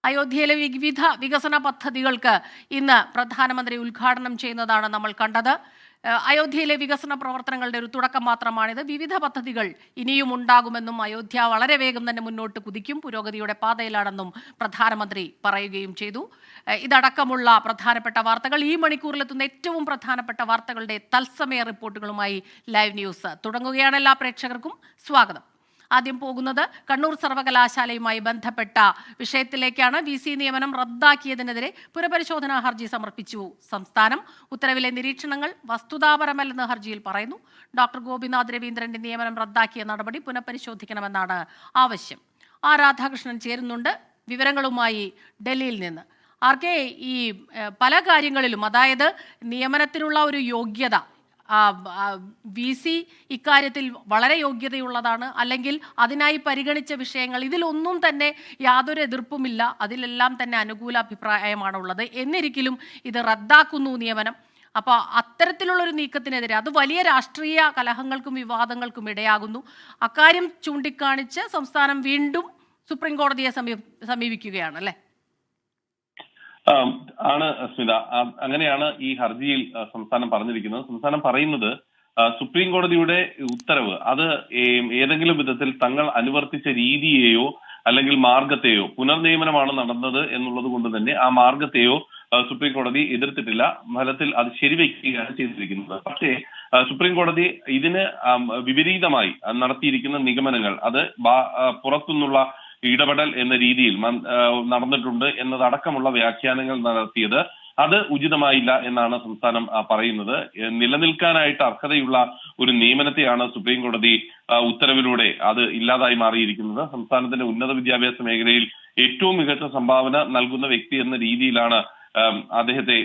അയോധ്യയിലെ വിവിധ വികസന പദ്ധതികൾക്ക് ഇന്ന് പ്രധാനമന്ത്രി ഉദ്ഘാടനം ചെയ്യുന്നതാണ് നമ്മൾ കണ്ടത്. അയോധ്യയിലെ വികസന പ്രവർത്തനങ്ങളുടെ ഒരു തുടക്കം മാത്രമാണിത്. വിവിധ പദ്ധതികൾ ഇനിയും ഉണ്ടാകുമെന്നും അയോധ്യ വളരെ വേഗം തന്നെ മുന്നോട്ട് കുതിക്കും, പുരോഗതിയുടെ പാതയിലാണെന്നും പ്രധാനമന്ത്രി പറയുകയും ചെയ്തു. ഇതടക്കമുള്ള പ്രധാനപ്പെട്ട വാർത്തകൾ, ഈ മണിക്കൂറിലെത്തുന്ന ഏറ്റവും പ്രധാനപ്പെട്ട വാർത്തകളുടെ തത്സമയ റിപ്പോർട്ടുകളുമായി ലൈവ് ന്യൂസ് തുടങ്ങുകയാണ്. എല്ലാ പ്രേക്ഷകർക്കും സ്വാഗതം. ആദ്യം പോകുന്നത് കണ്ണൂർ സർവകലാശാലയുമായി ബന്ധപ്പെട്ട വിഷയത്തിലേക്കാണ്. VC നിയമനം റദ്ദാക്കിയതിനെതിരെ പുനഃപരിശോധനാ ഹർജി സമർപ്പിച്ചു സംസ്ഥാനം. ഉത്തരവിലെ നിരീക്ഷണങ്ങൾ വസ്തുതാപരമല്ലെന്ന് ഹർജിയിൽ പറയുന്നു. ഡോക്ടർ ഗോപിനാഥ് രവീന്ദ്രന്റെ നിയമനം റദ്ദാക്കിയ നടപടി പുനഃപരിശോധിക്കണമെന്നാണ് ആവശ്യം. രാധാകൃഷ്ണൻ ചേരുന്നുണ്ട് വിവരങ്ങളുമായി ഡൽഹിയിൽ നിന്ന്. ആർക്കെ, ഈ പല കാര്യങ്ങളിലും, അതായത് നിയമനത്തിനുള്ള ഒരു യോഗ്യത, VC ഇക്കാര്യത്തിൽ വളരെ യോഗ്യതയുള്ളതാണ്, അല്ലെങ്കിൽ അതിനായി പരിഗണിച്ച വിഷയങ്ങൾ, ഇതിലൊന്നും തന്നെ യാതൊരു എതിർപ്പുമില്ല, അതിലെല്ലാം തന്നെ അനുകൂല അഭിപ്രായമാണുള്ളത്. എന്നിരിക്കലും ഇത് റദ്ദാക്കുന്നു നിയമനം. അപ്പോൾ അത്തരത്തിലുള്ളൊരു നീക്കത്തിനെതിരെ അത് വലിയ രാഷ്ട്രീയ കലഹങ്ങൾക്കും വിവാദങ്ങൾക്കും ഇടയാകുന്നു. അക്കാര്യം ചൂണ്ടിക്കാണിച്ച് സംസ്ഥാനം വീണ്ടും സുപ്രീം കോടതിയെ സമീപിക്കുകയാണ് അല്ലേ? ആണ് സ്മിത. അങ്ങനെയാണ് ഈ ഹർജിയിൽ സംസ്ഥാനം പറഞ്ഞിരിക്കുന്നത്. സംസ്ഥാനം പറയുന്നത് സുപ്രീം കോടതിയുടെ ഉത്തരവ് അത് ഏതെങ്കിലും വിധത്തിൽ തങ്ങൾ അനുവർത്തിച്ച രീതിയെയോ അല്ലെങ്കിൽ മാർഗത്തെയോ, പുനർനിയമനമാണ് നടന്നത് എന്നുള്ളത് കൊണ്ട് തന്നെ ആ മാർഗത്തെയോ സുപ്രീം കോടതി എതിർത്തിട്ടില്ല. ഫലത്തിൽ അത് ശരിവെക്കുകയാണ് ചെയ്തിരിക്കുന്നത്. പക്ഷേ സുപ്രീം കോടതി ഇതിന് വിപരീതമായി നടത്തിയിരിക്കുന്ന നിഗമനങ്ങൾ, അത് പുറത്തുനിന്നുള്ള ഇടപെടൽ എന്ന രീതിയിൽ നടന്നിട്ടുണ്ട് എന്നതടക്കമുള്ള വ്യാഖ്യാനങ്ങൾ നടത്തിയത് അത് ഉചിതമായില്ല എന്നാണ് സംസ്ഥാനം പറയുന്നത്. നിലനിൽക്കാനായിട്ട് അർഹതയുള്ള ഒരു നിയമനത്തെയാണ് സുപ്രീം കോടതി ഉത്തരവിലൂടെ അത് ഇല്ലാതായി മാറിയിരിക്കുന്നത്. സംസ്ഥാനത്തിന്റെ ഉന്നത വിദ്യാഭ്യാസ മേഖലയിൽ ഏറ്റവും മികച്ച സംഭാവന നൽകുന്ന വ്യക്തി എന്ന രീതിയിലാണ് അദ്ദേഹത്തെ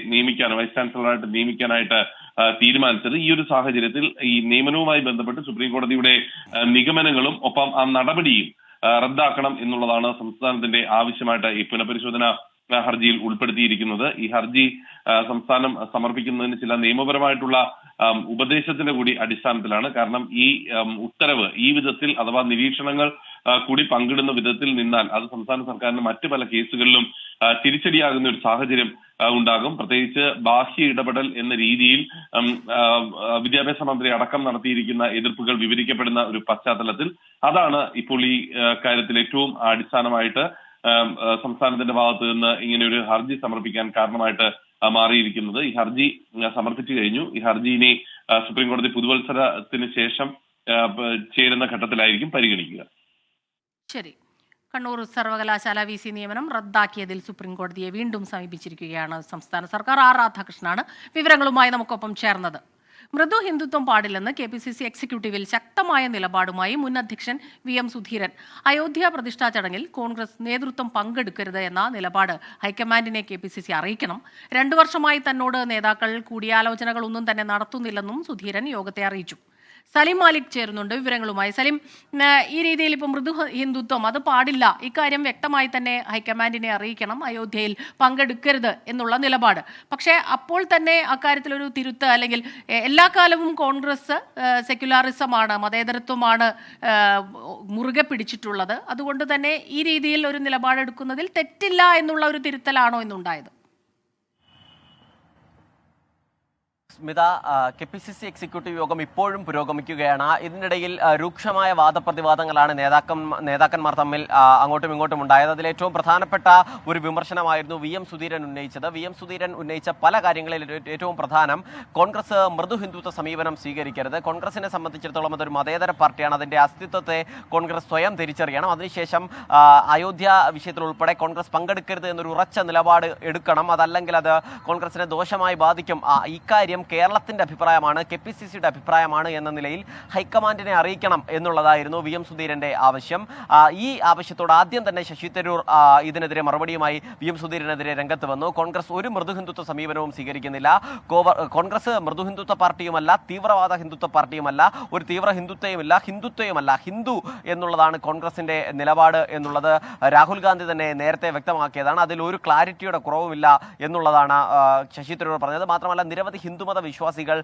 വൈസ് ചാൻസലറായിട്ട് നിയമിക്കാനായിട്ട് തീരുമാനിച്ചത്. ഈ ഒരു സാഹചര്യത്തിൽ ഈ നിയമനവുമായി ബന്ധപ്പെട്ട് സുപ്രീം കോടതിയുടെ നിഗമനങ്ങളും ഒപ്പം ആ നടപടിയും റദ്ദാക്കണം എന്നുള്ളതാണ് സംസ്ഥാനത്തിന്റെ ആവശ്യമായിട്ട് ഈ പുനഃപരിശോധന ഹർജിയിൽ ഉൾപ്പെടുത്തിയിരിക്കുന്നത്. ഈ ഹർജി സംസ്ഥാനം സമർപ്പിക്കുന്നതിന് ചില നിയമപരമായിട്ടുള്ള ഉപദേശത്തിന്റെ കൂടി അടിസ്ഥാനത്തിലാണ്. കാരണം ഈ ഉത്തരവ് ഈ വിധത്തിൽ, അഥവാ നിരീക്ഷണങ്ങൾ കൂടി പങ്കിടുന്ന വിധത്തിൽ നിന്നാൽ അത് സംസ്ഥാന സർക്കാരിന് മറ്റു പല കേസുകളിലും തിരിച്ചടിയാകുന്ന ഒരു സാഹചര്യം ഉണ്ടാകും. പ്രത്യേകിച്ച് ബാഹ്യ ഇടപെടൽ എന്ന രീതിയിൽ വിദ്യാഭ്യാസ മന്ത്രി അടക്കം നടത്തിയിരിക്കുന്ന എതിർപ്പുകൾ വിവരിക്കപ്പെടുന്ന ഒരു പശ്ചാത്തലത്തിൽ അതാണ് ഇപ്പോൾ ഈ കാര്യത്തിൽ ഏറ്റവും അടിസ്ഥാനമായിട്ട് സംസ്ഥാനത്തിന്റെ ഭാഗത്ത് നിന്ന് ഇങ്ങനെ ഒരു ഹർജി സമർപ്പിക്കാൻ കാരണമായിട്ട് മാറിയിരിക്കുന്നത്. ഈ ഹർജി സമർപ്പിച്ചു കഴിഞ്ഞു. ഈ ഹർജി ഇനി സുപ്രീം കോടതി പുതുവത്സരത്തിന് ശേഷം ചേരുന്ന ഘട്ടത്തിലായിരിക്കും പരിഗണിക്കുക. ശരി. കണ്ണൂർ സർവകലാശാല VC നിയമനം റദ്ദാക്കിയതിൽ സുപ്രീം കോടതിയെ വീണ്ടും സമീപിച്ചിരിക്കുകയാണ് സംസ്ഥാന സർക്കാർ. രാധാകൃഷ്ണനാണ് വിവരങ്ങളുമായി നമുക്കൊപ്പം ചേർന്നത്. മൃദു ഹിന്ദുത്വം പാടില്ലെന്ന് KPCC എക്സിക്യൂട്ടീവിൽ ശക്തമായ നിലപാടുമായി മുൻ അധ്യക്ഷൻ VM സുധീരൻ. അയോധ്യ പ്രതിഷ്ഠാ ചടങ്ങിൽ കോൺഗ്രസ് നേതൃത്വം പങ്കെടുക്കരുത് എന്ന നിലപാട് ഹൈക്കമാൻഡിനെ KPCC അറിയിക്കണം. 2 വർഷമായി തന്നോട് നേതാക്കൾ കൂടിയാലോചനകളൊന്നും തന്നെ നടത്തുന്നില്ലെന്നും സുധീരൻ യോഗത്തെ അറിയിച്ചു. സലിം മാലിക് ചേരുന്നുണ്ട് വിവരങ്ങളുമായി. സലിം, ഈ രീതിയിൽ ഇപ്പോൾ മൃദു ഹിന്ദുത്വം അത് പാടില്ല, ഇക്കാര്യം വ്യക്തമായി തന്നെ ഹൈക്കമാൻഡിനെ അറിയിക്കണം, അയോധ്യയിൽ പങ്കെടുക്കരുത് എന്നുള്ള നിലപാട്. പക്ഷേ അപ്പോൾ തന്നെ അക്കാര്യത്തിലൊരു തിരുത്ത്, അല്ലെങ്കിൽ എല്ലാ കാലവും കോൺഗ്രസ് സെക്യുലാറിസമാണ്, മതേതരത്വമാണ് മുറുകെ പിടിച്ചിട്ടുള്ളത്. അതുകൊണ്ട് തന്നെ ഈ രീതിയിൽ ഒരു നിലപാടെടുക്കുന്നതിൽ തെറ്റില്ല എന്നുള്ള ഒരു തിരുത്തലാണോ ഇന്നുണ്ടായത്? സ്മിത, KPCC എക്സിക്യൂട്ടീവ് യോഗം ഇപ്പോഴും പുരോഗമിക്കുകയാണ്. ഇതിനിടയിൽ രൂക്ഷമായ വാദപ്രതിവാദങ്ങളാണ് നേതാക്കന്മാർ തമ്മിൽ അങ്ങോട്ടും ഇങ്ങോട്ടും ഉണ്ടായത്. അതിലേറ്റവും പ്രധാനപ്പെട്ട ഒരു വിമർശനമായിരുന്നു VM സുധീരൻ ഉന്നയിച്ചത്. VM സുധീരൻ ഉന്നയിച്ച പല കാര്യങ്ങളിൽ ഏറ്റവും പ്രധാനം കോൺഗ്രസ് മൃദു ഹിന്ദുത്വ സമീപനം സ്വീകരിക്കരുത്. കോൺഗ്രസിനെ സംബന്ധിച്ചിടത്തോളം അതൊരു മതേതര പാർട്ടിയാണ്. അതിന്റെ അസ്തിത്വത്തെ കോൺഗ്രസ് സ്വയം തിരിച്ചറിയണം. അതിനുശേഷം അയോധ്യ വിഷയത്തിൽ ഉൾപ്പെടെ കോൺഗ്രസ് പങ്കെടുക്കരുത് എന്നൊരു ഉറച്ച നിലപാട് എടുക്കണം. അതല്ലെങ്കിൽ അത് കോൺഗ്രസിനെ ദോഷമായി ബാധിക്കും. ഇക്കാര്യം കേരളത്തിന്റെ അഭിപ്രായമാണ്, KPCCയുടെ അഭിപ്രായമാണ് എന്ന നിലയിൽ ഹൈക്കമാൻഡിനെ അറിയിക്കണം എന്നുള്ളതായിരുന്നു VM സുധീരന്റെ ആവശ്യം. ഈ ആവശ്യത്തോട് ആദ്യം തന്നെ ശശി തരൂർ ഇതിനെതിരെ മറുപടിയുമായി VM സുധീരനെതിരെ രംഗത്ത് വന്നു. കോൺഗ്രസ് ഒരു മൃദുഹിന്ദുത്വ സമീപനവും സ്വീകരിക്കുന്നില്ല. കോൺഗ്രസ് മൃദുഹിന്ദുത്വ പാർട്ടിയുമല്ല, തീവ്രവാദ ഹിന്ദുത്വ പാർട്ടിയുമല്ല, ഒരു തീവ്ര ഹിന്ദുത്വമല്ല, ഹിന്ദു എന്നുള്ളതാണ് കോൺഗ്രസിന്റെ നിലപാട് എന്നുള്ളത് രാഹുൽ ഗാന്ധി തന്നെ നേരത്തെ വ്യക്തമാക്കിയതാണ്. അതിൽ ഒരു ക്ലാരിറ്റിയുടെ കുറവുമില്ല എന്നുള്ളതാണ് ശശി തരൂർ പറഞ്ഞത്. മാത്രമല്ല, നിരവധി ഹിന്ദുമത ഹിന്ദുമത വിശ്വാസികൾ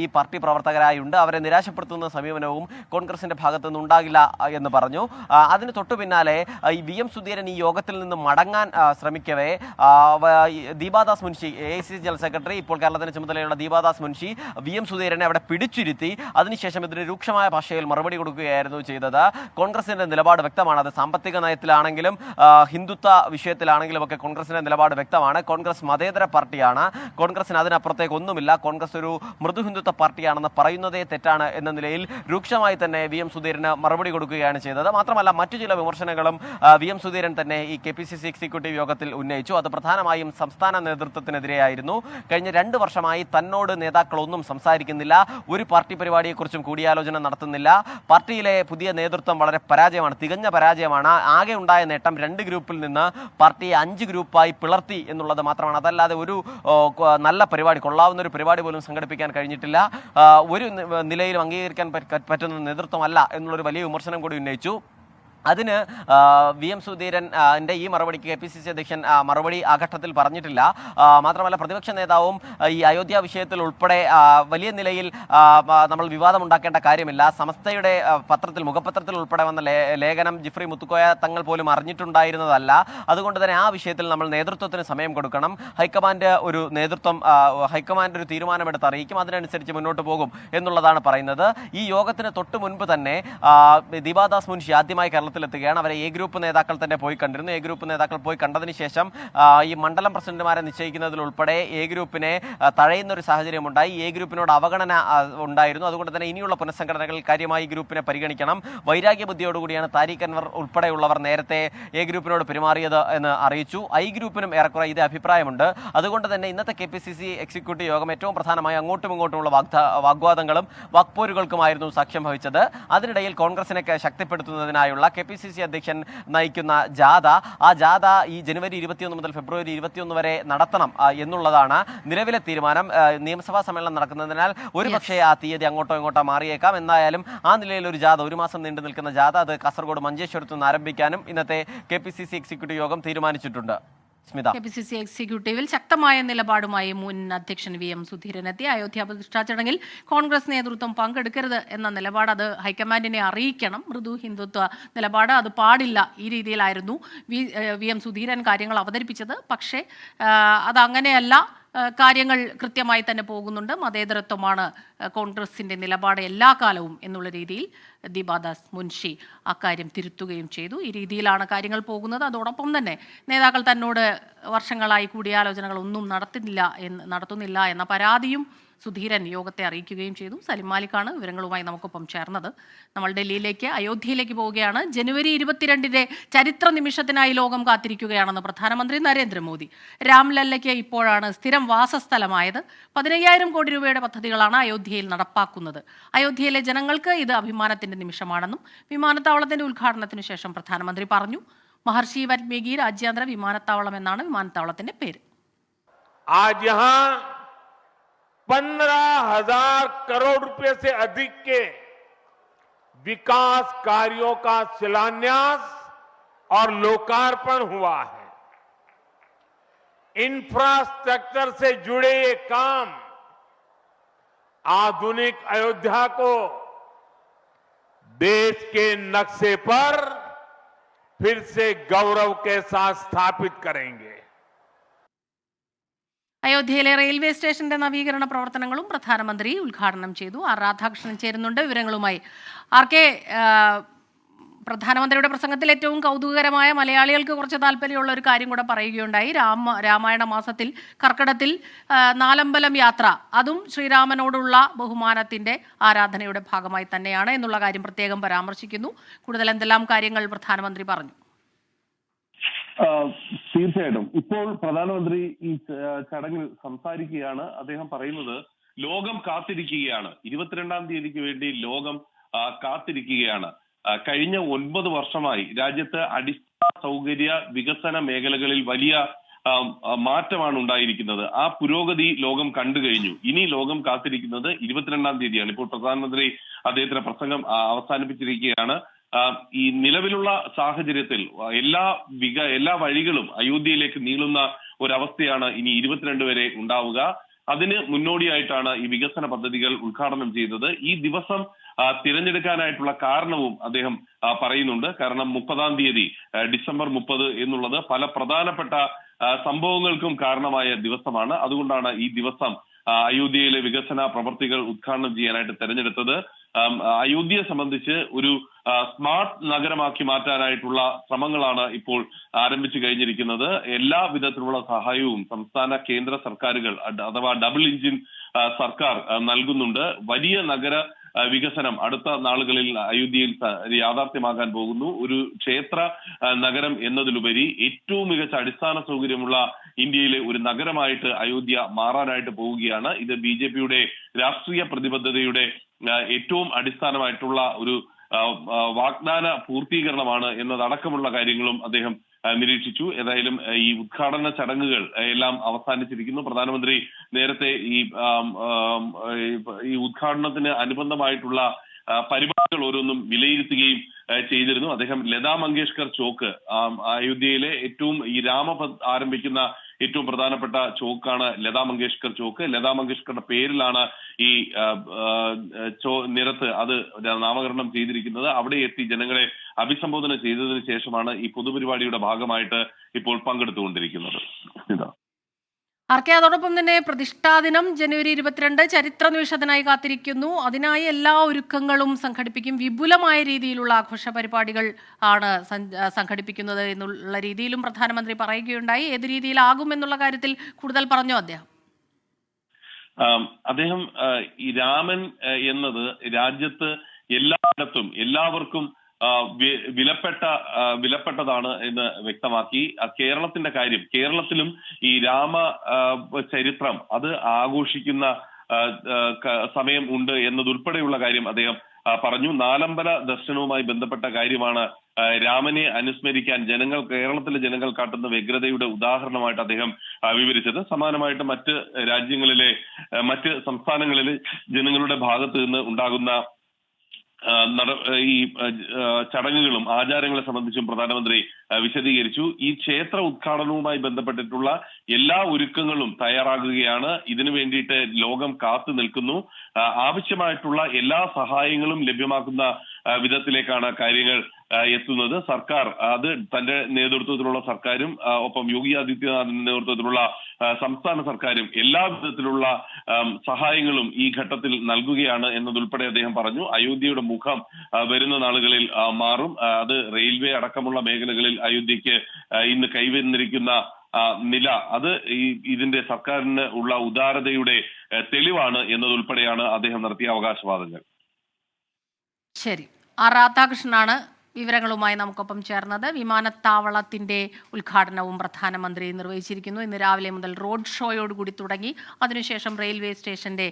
ഈ പാർട്ടി പ്രവർത്തകരായുണ്ട്. അവരെ നിരാശപ്പെടുത്തുന്ന സമീപനവും കോൺഗ്രസിന്റെ ഭാഗത്തു നിന്നുണ്ടാകില്ല എന്ന് പറഞ്ഞു. അതിന് തൊട്ടു പിന്നാലെ ഈ VM സുധീരൻ ഈ യോഗത്തിൽ നിന്ന് മടങ്ങാൻ ശ്രമിക്കവേ Deepa Das Munshi, AICC general secretary, ഇപ്പോൾ കേരളത്തിന് ചുമതലയുള്ള ദീപാദാസ് മുൻഷി VM സുധീരനെ അവിടെ പിടിച്ചിരുത്തി. അതിനുശേഷം ഇതിന് രൂക്ഷമായ ഭാഷയിൽ മറുപടി കൊടുക്കുകയായിരുന്നു ചെയ്തത്. കോൺഗ്രസിന്റെ നിലപാട് വ്യക്തമാണ്. അത് സാമ്പത്തിക നയത്തിലാണെങ്കിലും ഹിന്ദുത്വ വിഷയത്തിലാണെങ്കിലും ഒക്കെ കോൺഗ്രസിന്റെ നിലപാട് വ്യക്തമാണ്. കോൺഗ്രസ് മതേതര പാർട്ടിയാണ്. കോൺഗ്രസിന് അതിനപ്പുറത്തേക്ക് ഒന്നുമില്ല. കോൺഗ്രസ് ഒരു മൃദു ഹിന്ദുത്വ പാർട്ടിയാണെന്ന് പറയുന്നതേ തെറ്റാണ് എന്ന നിലയിൽ രൂക്ഷമായി തന്നെ VM സുധീരന് മറുപടി കൊടുക്കുകയാണ് ചെയ്തത്. മാത്രമല്ല മറ്റു ചില വിമർശനങ്ങളും VM സുധീരൻ തന്നെ ഈ KPCC എക്സിക്യൂട്ടീവ് യോഗത്തിൽ ഉന്നയിച്ചു. അത് പ്രധാനമായും സംസ്ഥാന നേതൃത്വത്തിനെതിരെയായിരുന്നു. കഴിഞ്ഞ 2 വർഷമായി തന്നോട് നേതാക്കളൊന്നും സംസാരിക്കുന്നില്ല, ഒരു പാർട്ടി പരിപാടിയെക്കുറിച്ചും കൂടിയാലോചന നടത്തുന്നില്ല. പാർട്ടിയിലെ പുതിയ നേതൃത്വം വളരെ പരാജയമാണ്, തികഞ്ഞ പരാജയമാണ്. ആകെ ഉണ്ടായ നേട്ടം 2 ഗ്രൂപ്പിൽ നിന്ന് പാർട്ടിയെ 5 ഗ്രൂപ്പായി പിളർത്തി എന്നുള്ളത് മാത്രമാണ്. അതല്ലാതെ ഒരു നല്ല പരിപാടി, കൊള്ളാവുന്ന ഒരു പരിപാടി പോലും സംഘടിപ്പിക്കാൻ കഴിഞ്ഞിട്ടില്ല. ഒരു നിലയിലും അംഗീകരിക്കാൻ പറ്റുന്ന നേതൃത്വമല്ല എന്നുള്ളൊരു വലിയ വിമർശനം കൂടി ഉന്നയിച്ചു. അതിന് VM സുധീരൻ്റെ ഈ മറുപടിക്ക് KPCC അധ്യക്ഷൻ മറുപടി ആ ഘട്ടത്തിൽ പറഞ്ഞിട്ടില്ല. മാത്രമല്ല പ്രതിപക്ഷ നേതാവും ഈ അയോധ്യ വിഷയത്തിൽ ഉൾപ്പെടെ വലിയ നിലയിൽ നമ്മൾ വിവാദമുണ്ടാക്കേണ്ട കാര്യമില്ല. സമസ്തയുടെ പത്രത്തിൽ, മുഖപത്രത്തിൽ ഉൾപ്പെടെ വന്ന ലേഖനം ജിഫ്രി മുത്തുക്കോയ തങ്ങൾ പോലും അറിഞ്ഞിട്ടുണ്ടായിരുന്നതല്ല. അതുകൊണ്ട് തന്നെ ആ വിഷയത്തിൽ നമ്മൾ നേതൃത്വത്തിന് സമയം കൊടുക്കണം. ഹൈക്കമാൻഡ് ഒരു തീരുമാനമെടുത്ത് അറിയിക്കും, അതിനനുസരിച്ച് മുന്നോട്ട് പോകും എന്നുള്ളതാണ് പറയുന്നത്. ഈ യോഗത്തിന് തൊട്ട് മുൻപ് തന്നെ ദീപാദാസ് മുൻഷി ആദ്യമായി കേരളത്തിലെത്തുകയാണ്. അവരെ A ഗ്രൂപ്പ് നേതാക്കൾ തന്നെ പോയി കണ്ടിരുന്നു. A ഗ്രൂപ്പ് നേതാക്കൾ പോയി കണ്ടതിന് ശേഷം ഈ മണ്ഡലം പ്രസിഡന്റുമാരെ നിശ്ചയിക്കുന്നതിലുൾപ്പെടെ A ഗ്രൂപ്പിനെ തഴയുന്ന ഒരു സാഹചര്യം ഉണ്ടായി. A ഗ്രൂപ്പിനോട് അവഗണന ഉണ്ടായിരുന്നു. അതുകൊണ്ട് തന്നെ ഇനിയുള്ള പുനഃസംഘടനകളിൽ കാര്യമായി ഈ ഗ്രൂപ്പിനെ പരിഗണിക്കണം. വൈരാഗ്യ ബുദ്ധിയോടുകൂടിയാണ് താരിഖ് അൻവർ ഉൾപ്പെടെയുള്ളവർ നേരത്തെ A ഗ്രൂപ്പിനോട് പെരുമാറിയത് എന്ന് അറിയിച്ചു. I ഗ്രൂപ്പിനും ഏറെക്കുറെ ഇതേ അഭിപ്രായമുണ്ട്. അതുകൊണ്ട് തന്നെ ഇന്നത്തെ KPCC എക്സിക്യൂട്ടീവ് യോഗം ഏറ്റവും പ്രധാനമായി അങ്ങോട്ടും ഇങ്ങോട്ടുമുള്ള വാഗ്വാദങ്ങളും വാക്പോരുകൾക്കുമായിരുന്നു സാക്ഷ്യം വഹിച്ചത്. അതിനിടയിൽ കോൺഗ്രസിനെ ശക്തിപ്പെടുത്തുന്നതിനായുള്ള KPCC അധ്യക്ഷൻ നയിക്കുന്ന ജാഥ, ആ ജാഥ ഈ ജനുവരി 21 മുതൽ ഫെബ്രുവരി 21 വരെ നടത്തണം എന്നുള്ളതാണ് നിലവിലെ തീരുമാനം. നിയമസഭാ സമ്മേളനം നടക്കുന്നതിനാൽ ഒരുപക്ഷെ ആ തീയതി അങ്ങോട്ടോ ഇങ്ങോട്ടോ മാറിയേക്കാം. എന്തായാലും ആ നിലയിൽ ഒരു ജാഥ, 1 മാസം നീണ്ടു നിൽക്കുന്ന ജാഥ, അത് കാസർഗോഡ് മഞ്ചേശ്വരത്ത് നിന്ന് ആരംഭിക്കാനും ഇന്നത്തെ KPCC എക്സിക്യൂട്ടീവ് യോഗം തീരുമാനിച്ചിട്ടുണ്ട്. KPCC എക്സിക്യൂട്ടീവിൽ ശക്തമായ നിലപാടുമായി മുൻ അധ്യക്ഷൻ VM സുധീരൻ എത്തി. അയോധ്യ പ്രതിഷ്ഠാ ചടങ്ങിൽ കോൺഗ്രസ് നേതൃത്വം പങ്കെടുക്കരുത് എന്ന നിലപാട് അത് ഹൈക്കമാൻഡിനെ അറിയിക്കണം. മൃദു ഹിന്ദുത്വ നിലപാട് അത് പാടില്ല. ഈ രീതിയിലായിരുന്നു VM സുധീരൻ കാര്യങ്ങൾ അവതരിപ്പിച്ചത്. പക്ഷേ അതങ്ങനെയല്ല. കാര്യങ്ങൾ കൃത്യമായി തന്നെ പോകുന്നുണ്ട്. മതേതരത്വമാണ് കോൺഗ്രസിൻ്റെ നിലപാട് എല്ലാ കാലവും എന്നുള്ള രീതിയിൽ ദീപാദാസ് മുൻഷി അക്കാര്യം തിരുത്തുകയും ചെയ്തു. ഈ രീതിയിലാണ് കാര്യങ്ങൾ പോകുന്നത്. അതോടൊപ്പം തന്നെ നേതാക്കൾ തന്നോട് വർഷങ്ങളായി കൂടിയാലോചനകളൊന്നും നടത്തുന്നില്ല എന്ന പരാതിയും സുധീരൻ യോഗത്തെ അറിയിക്കുകയും ചെയ്തു. സലിം മാലിക്കാണ് വിവരങ്ങളുമായി നമുക്കൊപ്പം ചേർന്നത്. നമ്മൾ ഡൽഹിയിലേക്ക്, അയോധ്യയിലേക്ക് പോവുകയാണ്. ജനുവരി 22 ചരിത്ര നിമിഷത്തിനായി ലോകം കാത്തിരിക്കുകയാണെന്ന് പ്രധാനമന്ത്രി നരേന്ദ്രമോദി. രാംലല്ലയ്ക്ക് ഇപ്പോഴാണ് സ്ഥിരം വാസസ്ഥലമായത്. 15,000 കോടി രൂപയുടെ പദ്ധതികളാണ് അയോധ്യയിൽ നടപ്പാക്കുന്നത്. അയോധ്യയിലെ ജനങ്ങൾക്ക് ഇത് അഭിമാനത്തിന്റെ നിമിഷമാണെന്നും വിമാനത്താവളത്തിന്റെ ഉദ്ഘാടനത്തിനു ശേഷം പ്രധാനമന്ത്രി പറഞ്ഞു. മഹർഷി വാൽമീകി രാജ്യാന്തര വിമാനത്താവളം എന്നാണ് വിമാനത്താവളത്തിന്റെ പേര്. 15,000 करोड़ रुपए से अधिक के विकास कार्यों का शिलान्यास और लोकार्पण हुआ है। इंफ्रास्ट्रक्चर से जुड़े ये काम आधुनिक अयोध्या को देश के नक्शे पर फिर से गौरव के साथ स्थापित करेंगे. അയോധ്യയിലെ റെയിൽവേ സ്റ്റേഷന്റെ നവീകരണ പ്രവർത്തനങ്ങളും പ്രധാനമന്ത്രി ഉദ്ഘാടനം ചെയ്തു. ആർ രാധാകൃഷ്ണൻ ചേരുന്നുണ്ട് വിവരങ്ങളുമായി. ആർക്കെ, പ്രധാനമന്ത്രിയുടെ പ്രസംഗത്തിൽ ഏറ്റവും കൗതുകകരമായ, മലയാളികൾക്ക് കുറച്ച് താല്പര്യമുള്ള ഒരു കാര്യം കൂടെ പറയുകയുണ്ടായി. രാമായണ മാസത്തിൽ കർക്കിടത്തിൽ നാലമ്പലം യാത്ര, അതും ശ്രീരാമനോടുള്ള ബഹുമാനത്തിന്റെ ആരാധനയുടെ ഭാഗമായി തന്നെയാണ് എന്നുള്ള കാര്യം പ്രത്യേകം പരാമർശിക്കുന്നു. കൂടുതൽ എന്തെല്ലാം കാര്യങ്ങൾ പ്രധാനമന്ത്രി പറഞ്ഞു? തീർച്ചയായിട്ടും ഇപ്പോൾ പ്രധാനമന്ത്രി ഈ ചടങ്ങിൽ സംസാരിക്കുകയാണ്. അദ്ദേഹം പറയുന്നത് ലോകം കാത്തിരിക്കുകയാണ്, 22-ാം തീയതിക്ക് വേണ്ടി ലോകം കാത്തിരിക്കുകയാണ്. കഴിഞ്ഞ 9 വർഷമായി രാജ്യത്ത് അടിസ്ഥാന സൗകര്യ വികസന മേഖലകളിൽ വലിയ മാറ്റമാണ് ഉണ്ടായിരിക്കുന്നത്. ആ പുരോഗതി ലോകം കണ്ടു കഴിഞ്ഞു. ഇനി ലോകം കാത്തിരിക്കുന്നത് 22-ാം തീയതിയാണ്. ഇപ്പോൾ പ്രധാനമന്ത്രി അദ്ദേഹത്തിന്റെ പ്രസംഗം അവസാനിപ്പിച്ചിരിക്കുകയാണ്. ഈ നിലവിലുള്ള സാഹചര്യത്തിൽ എല്ലാ വഴികളും അയോധ്യയിലേക്ക് നീളുന്ന ഒരവസ്ഥയാണ് ഇനി 22 വരെ ഉണ്ടാവുക. അതിന് മുന്നോടിയായിട്ടാണ് ഈ വികസന പദ്ധതികൾ ഉദ്ഘാടനം ചെയ്തത്. ഈ ദിവസം തിരഞ്ഞെടുക്കാനായിട്ടുള്ള കാരണവും അദ്ദേഹം പറയുന്നുണ്ട്. കാരണം 30-ാം തീയതി ഡിസംബർ 30 എന്നുള്ളത് പല പ്രധാനപ്പെട്ട സംഭവങ്ങൾക്കും കാരണമായ ദിവസമാണ്. അതുകൊണ്ടാണ് ഈ ദിവസം അയോധ്യയിലെ വികസന പ്രവർത്തികൾ ഉദ്ഘാടനം ചെയ്യാനായിട്ട് തെരഞ്ഞെടുത്തത്. അയോധ്യയെ സംബന്ധിച്ച് ഒരു സ്മാർട്ട് നഗരമാക്കി മാറ്റാനായിട്ടുള്ള ശ്രമങ്ങളാണ് ഇപ്പോൾ ആരംഭിച്ചു കഴിഞ്ഞിരിക്കുന്നത്. എല്ലാ വിധത്തിലുള്ള സഹായവും സംസ്ഥാന കേന്ദ്ര സർക്കാരുകൾ അഥവാ ഡബിൾ എഞ്ചിൻ സർക്കാർ നൽകുന്നുണ്ട്. വലിയ നഗര വികസനം അടുത്ത നാളുകളിൽ അയോധ്യയിൽ യാഥാർത്ഥ്യമാകാൻ പോകുന്നു. ഒരു ക്ഷേത്ര നഗരം എന്നതിലുപരി ഏറ്റവും മികച്ച അടിസ്ഥാന സൗകര്യമുള്ള ഇന്ത്യയിലെ ഒരു നഗരമായിട്ട് അയോധ്യ മാറാനായിട്ട് പോവുകയാണ്. ഇത് BJPയുടെ രാഷ്ട്രീയ പ്രതിബദ്ധതയുടെ ഏറ്റവും അടിസ്ഥാനമായിട്ടുള്ള ഒരു വാഗ്ദാന പൂർത്തീകരണമാണ് എന്നതടക്കമുള്ള കാര്യങ്ങളും അദ്ദേഹം നിരീക്ഷിച്ചു. ഏതായാലും ഈ ഉദ്ഘാടന ചടങ്ങുകൾ എല്ലാം അവസാനിച്ചിരിക്കുന്നു. പ്രധാനമന്ത്രി നേരത്തെ ഈ ഉദ്ഘാടനത്തിന് അനുബന്ധമായിട്ടുള്ള പരിപാടികൾ ഓരോന്നും വിലയിരുത്തുകയും ചെയ്തിരുന്നു. അദ്ദേഹം ലതാ മങ്കേഷ്കർ ചോക്ക്, അയോധ്യയിലെ ഏറ്റവും ഈ രാമപഥ് ആരംഭിക്കുന്ന ഏറ്റവും പ്രധാനപ്പെട്ട ചോക്കാണ് ലതാ മങ്കേഷ്കർ ചോക്ക്. ലതാ മങ്കേഷ്കറുടെ പേരിലാണ് ഈ നിരത്ത് അത് നാമകരണം ചെയ്തിരിക്കുന്നത്. അവിടെ എത്തി ജനങ്ങളെ അഭിസംബോധന ചെയ്തതിനു ശേഷമാണ് ഈ പൊതുപരിപാടിയുടെ ഭാഗമായിട്ട് ഇപ്പോൾ പങ്കെടുത്തുകൊണ്ടിരിക്കുന്നത്. അതോടൊപ്പം തന്നെ പ്രതിഷ്ഠാ ദിനം ജനുവരി 22 ചരിത്ര നിമിഷത്തിനായി കാത്തിരിക്കുന്നു. അതിനായി എല്ലാ ഒരുക്കങ്ങളും സംഘടിപ്പിക്കും. വിപുലമായ രീതിയിലുള്ള ആഘോഷ പരിപാടികൾ ആണ് സംഘടിപ്പിക്കുന്നത് എന്നുള്ള രീതിയിലും പ്രധാനമന്ത്രി പറയുകയുണ്ടായി. ഏത് രീതിയിലാകും എന്നുള്ള കാര്യത്തിൽ കൂടുതൽ പറഞ്ഞോ അദ്ദേഹം ഈ രാമൻ എന്നത് രാജ്യത്ത് എല്ലായിടത്തും എല്ലാവർക്കും വിലപ്പെട്ടതാണ് എന്ന് വ്യക്തമാക്കി. കേരളത്തിന്റെ കാര്യം, കേരളത്തിലും ഈ രാമ ചരിത്രം അത് ആഘോഷിക്കുന്ന സമയം ഉണ്ട് എന്നതുൾപ്പെടെയുള്ള കാര്യം അദ്ദേഹം പറഞ്ഞു. നാലമ്പല ദർശനവുമായി ബന്ധപ്പെട്ട കാര്യമാണ് രാമനെ അനുസ്മരിക്കാൻ കേരളത്തിലെ ജനങ്ങൾ കാട്ടുന്ന വ്യഗ്രതയുടെ ഉദാഹരണമായിട്ട് അദ്ദേഹം വിവരിച്ചത്. സമാനമായിട്ട് മറ്റ് രാജ്യങ്ങളിലെ മറ്റ് സംസ്ഥാനങ്ങളിലെ ജനങ്ങളുടെ ഭാഗത്ത് നിന്ന് ഉണ്ടാകുന്ന ഈ ചടങ്ങുകളും ആചാരങ്ങളെ സംബന്ധിച്ചും പ്രധാനമന്ത്രി വിശദീകരിച്ചു. ഈ ക്ഷേത്ര ഉദ്ഘാടനവുമായി ബന്ധപ്പെട്ടിട്ടുള്ള എല്ലാ ഒരുക്കങ്ങളും തയ്യാറാകുകയാണ്. ഇതിനു വേണ്ടിയിട്ട് ലോകം കാത്തു നിൽക്കുന്നു. ആവശ്യമായിട്ടുള്ള എല്ലാ സഹായങ്ങളും ലഭ്യമാക്കുന്ന വിധത്തിലേക്കാണ് കാര്യങ്ങൾ എത്തുന്നത്. സർക്കാർ അത് തന്റെ നേതൃത്വത്തിലുള്ള സർക്കാരും ഒപ്പം യോഗി ആദിത്യനാഥിന്റെ നേതൃത്വത്തിലുള്ള സംസ്ഥാന സർക്കാരും എല്ലാ വിധത്തിലുള്ള സഹായങ്ങളും ഈ ഘട്ടത്തിൽ നൽകുകയാണ് എന്നതുൾപ്പെടെ അദ്ദേഹം പറഞ്ഞു. അയോധ്യയുടെ മുഖം വരുന്ന നാളുകളിൽ മാറും. അത് റെയിൽവേ അടക്കമുള്ള മേഖലകളിൽ അയോധ്യയ്ക്ക് ഇന്ന് കൈവന്നിരിക്കുന്ന നില അത് ഇതിന്റെ സർക്കാരിന് ഉള്ള ഉദാരതയുടെ തെളിവാണ് എന്നതുൾപ്പെടെയാണ് അദ്ദേഹം നടത്തിയ അവകാശവാദങ്ങൾ. ശരി, രാധാകൃഷ്ണനാണ് വിവരങ്ങളുമായി നമുക്കൊപ്പം ചേർന്നത്. വിമാനത്താവളത്തിന്റെ ഉദ്ഘാടനവും പ്രധാനമന്ത്രി നിർവഹിച്ചിരിക്കുന്നു. ഇന്ന് രാവിലെ മുതൽ റോഡ് ഷോയോടുകൂടി തുടങ്ങി. അതിനുശേഷം റെയിൽവേ സ്റ്റേഷന്റെ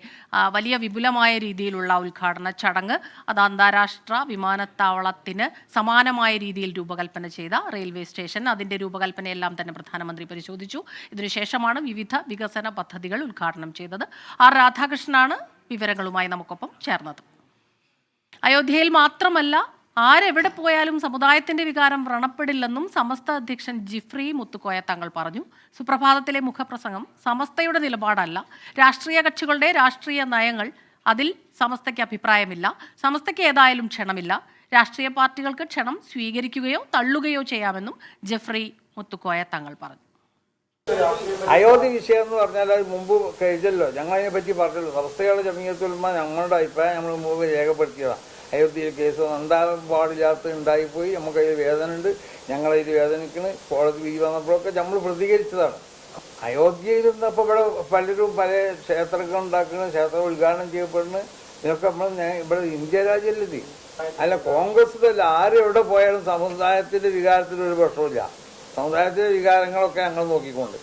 വലിയ വിപുലമായ രീതിയിലുള്ള ഉദ്ഘാടന ചടങ്ങ്. അത് അന്താരാഷ്ട്ര വിമാനത്താവളത്തിന് സമാനമായ രീതിയിൽ രൂപകൽപ്പന ചെയ്ത റെയിൽവേ സ്റ്റേഷൻ, അതിന്റെ രൂപകൽപ്പനയെല്ലാം തന്നെ പ്രധാനമന്ത്രി പരിശോധിച്ചു. ഇതിനുശേഷമാണ് വിവിധ വികസന പദ്ധതികൾ ഉദ്ഘാടനം ചെയ്തത്. രാധാകൃഷ്ണനാണ് വിവരങ്ങളുമായി നമുക്കൊപ്പം ചേർന്നത്. അയോധ്യയിൽ മാത്രമല്ല, ആരെവിടെ പോയാലും സമുദായത്തിന്റെ വികാരം വ്രണപ്പെടില്ലെന്നും സമസ്ത അധ്യക്ഷൻ ജിഫ്രി മുത്തുക്കോയ തങ്ങൾ പറഞ്ഞു. സുപ്രഭാതത്തിലെ മുഖപ്രസംഗം സമസ്തയുടെ നിലപാടല്ല, രാഷ്ട്രീയ കക്ഷികളുടെ രാഷ്ട്രീയ നയങ്ങൾ. അതിൽ സമസ്തയ്ക്ക് അഭിപ്രായമില്ല. സമസ്തയ്ക്ക് ഏതായാലും ക്ഷണമില്ല. രാഷ്ട്രീയ പാർട്ടികൾക്ക് ക്ഷണം സ്വീകരിക്കുകയോ തള്ളുകയോ ചെയ്യാമെന്നും ജിഫ്രി മുത്തുക്കോയ തങ്ങൾ പറഞ്ഞു. അയോധ്യ വിഷയം എന്ന് പറഞ്ഞാൽ അത് മുമ്പ് കഴിഞ്ഞല്ലോ, ഞങ്ങൾ അതിനെ പറ്റി പറഞ്ഞല്ലോ. സമസ്തയുടെ ജമീയത്തുലമ ഞങ്ങളുടെ അഭിപ്രായം നമ്മൾ മുമ്പ് രേഖപ്പെടുത്തിയതാണ്. അയോധ്യയിൽ കേസ് ഉണ്ടാകാൻ പാടില്ലാത്ത ഉണ്ടായിപ്പോയി, നമുക്കതിൽ വേദന ഉണ്ട്, ഞങ്ങളതിൽ വേദനിക്കണ്. കോടതി വിധി വന്നപ്പോഴൊക്കെ നമ്മൾ പ്രതികരിച്ചതാണ്. അയോധ്യയിൽ നിന്നപ്പോൾ ഇവിടെ പലരും പല ക്ഷേത്രങ്ങൾ ഉണ്ടാക്കണം, ക്ഷേത്രം ഉദ്ഘാടനം ചെയ്യപ്പെടുന്നു. ഇതൊക്കെ ഇവിടെ ഇന്ത്യ രാജ്യമല്ലേ. അല്ല, കോൺഗ്രസ് ആരെവിടെ പോയാലും സമുദായത്തിന്റെ വികാരത്തിനൊരു പ്രശ്നമില്ല. സമുദായത്തിലെ വികാരങ്ങളൊക്കെ ഞങ്ങൾ നോക്കിക്കൊണ്ട്.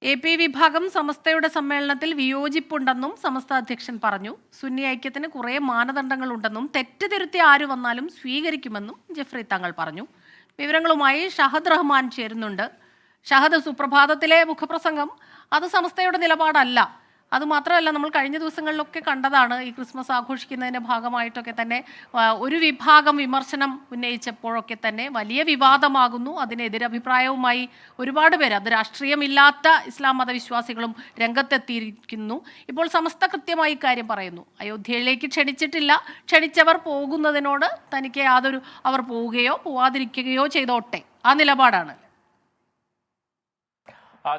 AP വിഭാഗം സമസ്തയുടെ സമ്മേളനത്തിൽ വിയോജിപ്പുണ്ടെന്നും സമസ്ത അധ്യക്ഷൻ പറഞ്ഞു. സുന്നി ഐക്യത്തിന് കുറേ മാനദണ്ഡങ്ങളുണ്ടെന്നും തെറ്റ് തിരുത്തി ആര് വന്നാലും സ്വീകരിക്കുമെന്നും ജഫ്രി തങ്ങൾ പറഞ്ഞു. വിവരങ്ങളുമായി ഷഹദ് റഹ്മാൻ ചേരുന്നുണ്ട്. ഷഹദ്, സുപ്രഭാതത്തിലെ മുഖപ്രസംഗം അത് സമസ്തയുടെ നിലപാടല്ല, അതുമാത്രമല്ല, നമ്മൾ കഴിഞ്ഞ ദിവസങ്ങളിലൊക്കെ കണ്ടതാണ്, ഈ ക്രിസ്മസ് ആഘോഷിക്കുന്നതിൻ്റെ ഭാഗമായിട്ടൊക്കെ തന്നെ ഒരു വിഭാഗം വിമർശനം ഉന്നയിച്ചപ്പോഴൊക്കെ തന്നെ വലിയ വിവാദമാകുന്നു. അതിനെതിരഭിപ്രായവുമായി ഒരുപാട് പേര്, അത് രാഷ്ട്രീയമില്ലാത്ത ഇസ്ലാം മതവിശ്വാസികളും രംഗത്തെത്തിയിരിക്കുന്നു. ഇപ്പോൾ സമസ്ത കൃത്യമായി ഇക്കാര്യം പറയുന്നു. അയോധ്യയിലേക്ക് ക്ഷണിച്ചിട്ടില്ല, ക്ഷണിച്ചവർ പോകുന്നതിനോട് തനിക്ക് അവർ പോവുകയോ പോവാതിരിക്കുകയോ ചെയ്തോട്ടെ, ആ നിലപാടാണ്.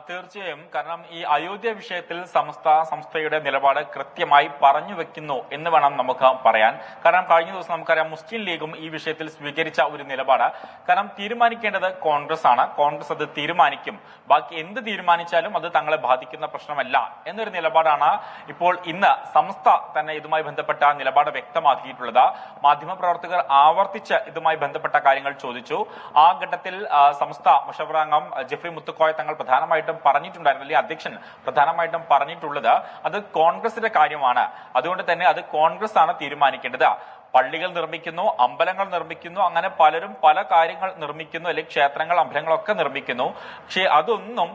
തീർച്ചയായും. കാരണം ഈ അയോധ്യ വിഷയത്തിൽ സംസ്ഥയുടെ നിലപാട് കൃത്യമായി പറഞ്ഞു വെക്കുന്നു എന്ന് വേണം നമുക്ക് പറയാൻ. കാരണം കഴിഞ്ഞ ദിവസം നമുക്കറിയാം മുസ്ലിം ലീഗും ഈ വിഷയത്തിൽ സ്വീകരിച്ച ഒരു നിലപാട്, കാരണം തീരുമാനിക്കേണ്ടത് കോൺഗ്രസ് ആണ്, കോൺഗ്രസ് അത് തീരുമാനിക്കും, ബാക്കി എന്ത് തീരുമാനിച്ചാലും അത് തങ്ങളെ ബാധിക്കുന്ന പ്രശ്നമല്ല എന്നൊരു നിലപാടാണ് ഇപ്പോൾ ഇന്ന് സംസ്ഥ തന്നെ ഇതുമായി ബന്ധപ്പെട്ട നിലപാട് വ്യക്തമാക്കിയിട്ടുള്ളത്. മാധ്യമപ്രവർത്തകർ ആവർത്തിച്ച് ഇതുമായി ബന്ധപ്പെട്ട കാര്യങ്ങൾ ചോദിച്ചു. ആ ഘട്ടത്തിൽ സംസ്ഥ മുഷവറ അംഗം ജെഫ്രി മുത്തുക്കോയ തങ്ങൾ പ്രധാനമായിട്ടും പറഞ്ഞിട്ടുണ്ടായിരുന്നില്ലേ, അധ്യക്ഷൻ പ്രധാനമായിട്ടും പറഞ്ഞിട്ടുള്ളത് അത് കോൺഗ്രസിന്റെ കാര്യമാണ്, അതുകൊണ്ട് തന്നെ അത് കോൺഗ്രസ് ആണ് തീരുമാനിക്കേണ്ടത്. പള്ളികൾ നിർമ്മിക്കുന്നു, അമ്പലങ്ങൾ നിർമ്മിക്കുന്നു, അങ്ങനെ പലരും പല കാര്യങ്ങൾ നിർമ്മിക്കുന്നു, അല്ലെങ്കിൽ ക്ഷേത്രങ്ങൾ അമ്പലങ്ങളൊക്കെ നിർമ്മിക്കുന്നു. പക്ഷെ അതൊന്നും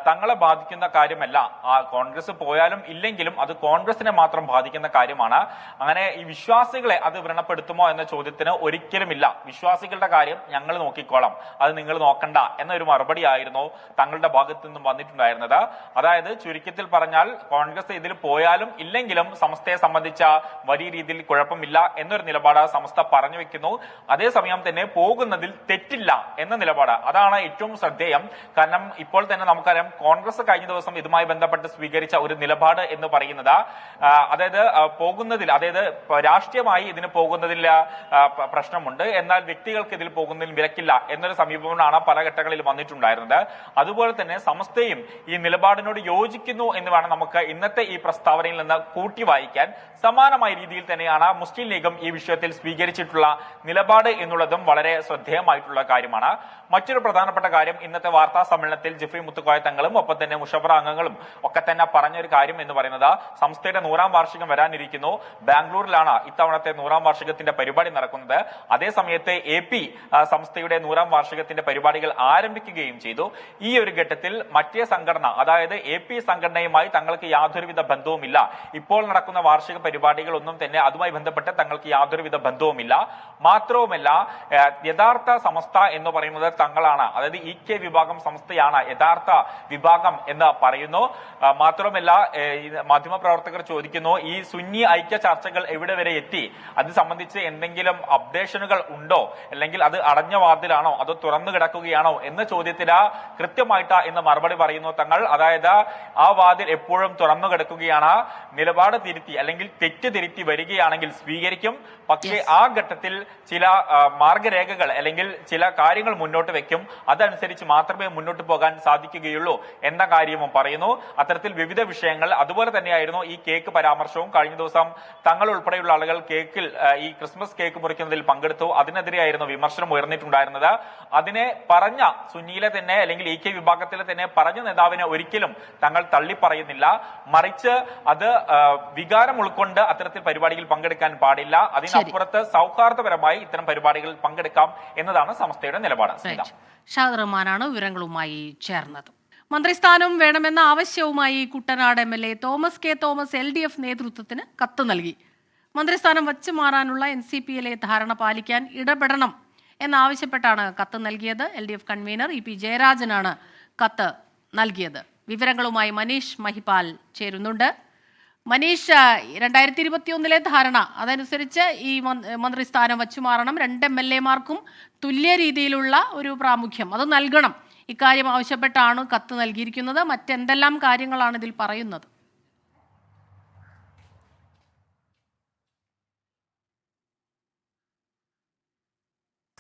തങ്ങളെ ബാധിക്കുന്ന കാര്യമല്ല. ആ കോൺഗ്രസ് പോയാലും ഇല്ലെങ്കിലും അത് കോൺഗ്രസിനെ മാത്രം ബാധിക്കുന്ന കാര്യമാണ്. അങ്ങനെ ഈ വിശ്വാസികളെ അത് വ്രണപ്പെടുത്തുമോ എന്ന ചോദ്യത്തിന് ഒരിക്കലുമില്ല. വിശ്വാസികളുടെ കാര്യം ഞങ്ങൾ നോക്കിക്കോളാം, അത് നിങ്ങൾ നോക്കണ്ട എന്നൊരു മറുപടി ആയിരുന്നു തങ്ങളുടെ ഭാഗത്തു നിന്നും വന്നിട്ടുണ്ടായിരുന്നത്. അതായത് ചുരുക്കത്തിൽ പറഞ്ഞാൽ കോൺഗ്രസ് ഇതിൽ പോയാലും ഇല്ലെങ്കിലും സംസ്ഥയെ സംബന്ധിച്ച വലിയ രീതിയിൽ കുഴപ്പമില്ല എന്നൊരു നിലപാട് സംസ്ഥ പറഞ്ഞു വെക്കുന്നു. അതേസമയം തന്നെ പോകുന്നതിൽ തെറ്റില്ല എന്ന നിലപാട്, അതാണ് ഏറ്റവും ശ്രദ്ധേയം. കാരണം ഇപ്പോൾ തന്നെ നമുക്കറിയാം കോൺഗ്രസ് കഴിഞ്ഞ ദിവസം ഇതുമായി ബന്ധപ്പെട്ട് സ്വീകരിച്ച ഒരു നിലപാട് എന്ന് പറയുന്നത്, അതായത് പോകുന്നതിൽ, അതായത് രാഷ്ട്രീയമായി ഇതിന് പോകുന്നതിൽ പ്രശ്നമുണ്ട്, എന്നാൽ വ്യക്തികൾക്ക് ഇതിൽ പോകുന്നതിൽ വിലക്കില്ല എന്നൊരു സമീപനമാണ് പല ഘട്ടങ്ങളിൽ വന്നിട്ടുണ്ടായിരുന്നത്. അതുപോലെ തന്നെ സംസ്ഥയും ഈ നിലപാടിനോട് യോജിക്കുന്നു എന്ന് വേണം നമുക്ക് ഇന്നത്തെ ഈ പ്രസ്താവനയിൽ നിന്ന് കൂട്ടി വായിക്കാൻ. സമാനമായ രീതിയിൽ തന്നെയാണ് മുസ്ലിം ലീഗും ഈ വിഷയത്തിൽ സ്വീകരിച്ചിട്ടുള്ള നിലപാട് എന്നുള്ളതും വളരെ ശ്രദ്ധേയമായിട്ടുള്ള കാര്യമാണ്. മറ്റൊരു പ്രധാനപ്പെട്ട കാര്യം, ഇന്നത്തെ വാർത്താ സമ്മേളനത്തിൽ ജെഫ്രി മുത്തുക്കോയ തങ്ങളും ഒപ്പം തന്നെ മുഷവറ അംഗങ്ങളും ഒക്കെ തന്നെ പറഞ്ഞൊരു കാര്യം എന്ന് പറയുന്നത്, സംസ്ഥയുടെ 100ാം വാർഷികം വരാനിരിക്കുന്നു. ബാംഗ്ലൂരിലാണ് ഇത്തവണത്തെ 100ാം വാർഷികത്തിന്റെ പരിപാടി നടക്കുന്നത്. അതേസമയത്ത് AP സംസ്ഥയുടെ 100ാം വാർഷികത്തിന്റെ പരിപാടികൾ ആരംഭിക്കുകയും ചെയ്തു. ഈ ഒരു ഘട്ടത്തിൽ മറ്റേ സംഘടന, അതായത് AP സംഘടനയുമായി തങ്ങൾക്ക് യാതൊരുവിധ ബന്ധവുമില്ല. ഇപ്പോൾ നടക്കുന്ന വാർഷിക പരിപാടികളൊന്നും തന്നെ അതുമായി ബന്ധപ്പെട്ട് തങ്ങൾക്ക് യാതൊരുവിധ ബന്ധവുമില്ല. മാത്രവുമല്ല, യഥാർത്ഥ സമസ്ത എന്ന് പറയുന്നത് തങ്ങളാണ്, അതായത് EK വിഭാഗം സംസ്ഥയാണ് യഥാർത്ഥ വിഭാഗം എന്ന് പറയുന്നു. മാത്രമല്ല, മാധ്യമപ്രവർത്തകർ ചോദിക്കുന്നു, ഈ സുന്നി ഐക്യ ചർച്ചകൾ എവിടെ വരെ എത്തി, അത് സംബന്ധിച്ച് എന്തെങ്കിലും അപ്ഡേഷനുകൾ ഉണ്ടോ, അല്ലെങ്കിൽ അത് അടഞ്ഞ വാതിലാണോ അതോ തുറന്നു കിടക്കുകയാണോ എന്ന ചോദ്യത്തിന് കൃത്യമായിട്ട് ഇന്ന് മറുപടി പറയുന്നു തങ്ങൾ. അതായത് ആ വാതിൽ എപ്പോഴും തുറന്നു കിടക്കുകയാണ്. നിലപാട് തിരുത്തി അല്ലെങ്കിൽ തെറ്റ് തിരുത്തി വരികയാണെങ്കിൽ സ്വീകരിക്കും. പക്ഷേ ആ ഘട്ടത്തിൽ ചില മാർഗരേഖകൾ അല്ലെങ്കിൽ ചില കാര്യങ്ങൾ മുന്നോട്ട് വെക്കും, അതനുസരിച്ച് മാത്രമേ മുന്നോട്ട് പോകാൻ സാധിക്കുകയുള്ളൂ എന്ന കാര്യവും പറയുന്നു. അത്തരത്തിൽ വിവിധ വിഷയങ്ങൾ, അതുപോലെ തന്നെയായിരുന്നു ഈ കേക്ക് പരാമർശവും. കഴിഞ്ഞ ദിവസം തങ്ങൾ ഉൾപ്പെടെയുള്ള ആളുകൾ കേക്കിൽ ഈ ക്രിസ്മസ് കേക്ക് മുറിക്കുന്നതിൽ പങ്കെടുത്തു. അതിനെതിരെയായിരുന്നു വിമർശനം ഉയർന്നിട്ടുണ്ടായിരുന്നത്. അതിനെ പറഞ്ഞ സുന്നിയിലെ തന്നെ അല്ലെങ്കിൽ EK വിഭാഗത്തിലെ തന്നെ പറഞ്ഞ നേതാവിനെ ഒരിക്കലും തങ്ങൾ തള്ളി പറയുന്നില്ല. മറിച്ച് അത് വികാരം ഉൾക്കൊണ്ട് അത്തരത്തിൽ പരിപാടിയിൽ പങ്കെടുക്കാൻ പാടില്ല, അതിനപ്പുറത്ത് സൗഹാർദ്ദപരമായി ഇത്തരം പരിപാടികളിൽ പങ്കെടുക്കാം എന്നതാണ് സംസ്ഥയുടെ നിലപാട്. ഷാദ് റഹ്മാനാണ് വിവരങ്ങളുമായി ചേർന്നത്. മന്ത്രിസ്ഥാനം വേണമെന്ന ആവശ്യവുമായി Kuttanad MLA Thomas K Thomas LDF നേതൃത്വത്തിന് കത്ത് നൽകി. മന്ത്രിസ്ഥാനം വച്ചു മാറാനുള്ള NCPയിലെ ധാരണ പാലിക്കാൻ ഇടപെടണം എന്നാവശ്യപ്പെട്ടാണ് കത്ത് നൽകിയത്. LDF കൺവീനർ EP ജയരാജനാണ് കത്ത് നൽകിയത്. വിവരങ്ങളുമായി മനീഷ് മഹിപാൽ ചേരുന്നുണ്ട്. മനീഷ്, 2021 ധാരണ അതനുസരിച്ച് ഈ മന്ത്രിസ്ഥാനം വച്ചുമാറണം, 2 MLA-മാർക്കും തുല്യ രീതിയിലുള്ള ഒരു പ്രാമുഖ്യം അത് നൽകണം, ഇക്കാര്യം ആവശ്യപ്പെട്ടാണ് കത്ത് നൽകിയിരിക്കുന്നത്. മറ്റെന്തെല്ലാം കാര്യങ്ങളാണ് ഇതിൽ പറയുന്നത്?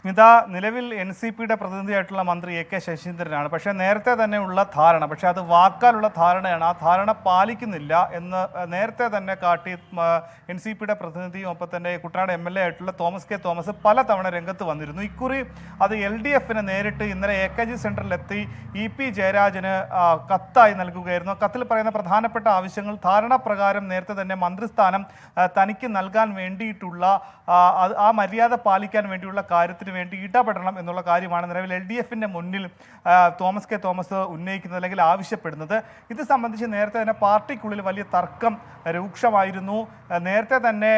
സ്മിത, നിലവിൽ NCPയുടെ പ്രതിനിധിയായിട്ടുള്ള മന്ത്രി AK ശശീന്ദ്രനാണ്. പക്ഷേ നേരത്തെ തന്നെ ഉള്ള ധാരണ, പക്ഷേ അത് വാക്കാലുള്ള ധാരണയാണ്, ആ ധാരണ പാലിക്കുന്നില്ല എന്ന് നേരത്തെ തന്നെ കാട്ടി NCPയുടെ പ്രതിനിധിയും ഒപ്പം തന്നെ കുട്ടനാട് MLA ആയിട്ടുള്ള തോമസ് കെ തോമസ് പലതവണ രംഗത്ത് വന്നിരുന്നു. ഇക്കുറി അത് LDFന് നേരിട്ട് ഇന്നലെ AKG സെൻറ്ററിലെത്തി EP ജയരാജന് കത്തായി നൽകുകയായിരുന്നു. കത്തിൽ പറയുന്ന പ്രധാനപ്പെട്ട ആവശ്യങ്ങൾ, ധാരണ പ്രകാരം നേരത്തെ തന്നെ മന്ത്രിസ്ഥാനം തനിക്ക് നൽകാൻ വേണ്ടിയിട്ടുള്ള ആ മര്യാദ പാലിക്കാൻ വേണ്ടിയുള്ള കാര്യത്തിന് ഇതിനു വേണ്ടി ഇടപെടണം എന്നുള്ള കാര്യമാണ് നിലവിൽ LDF-ന്റെ മുന്നിൽ തോമസ് കെ തോമസ് ഉന്നയിക്കുന്നത് അല്ലെങ്കിൽ ആവശ്യപ്പെടുന്നത്. ഇത് സംബന്ധിച്ച് നേരത്തെ തന്നെ പാർട്ടിക്കുള്ളിൽ വലിയ തർക്കം രൂക്ഷമായിരുന്നു. നേരത്തെ തന്നെ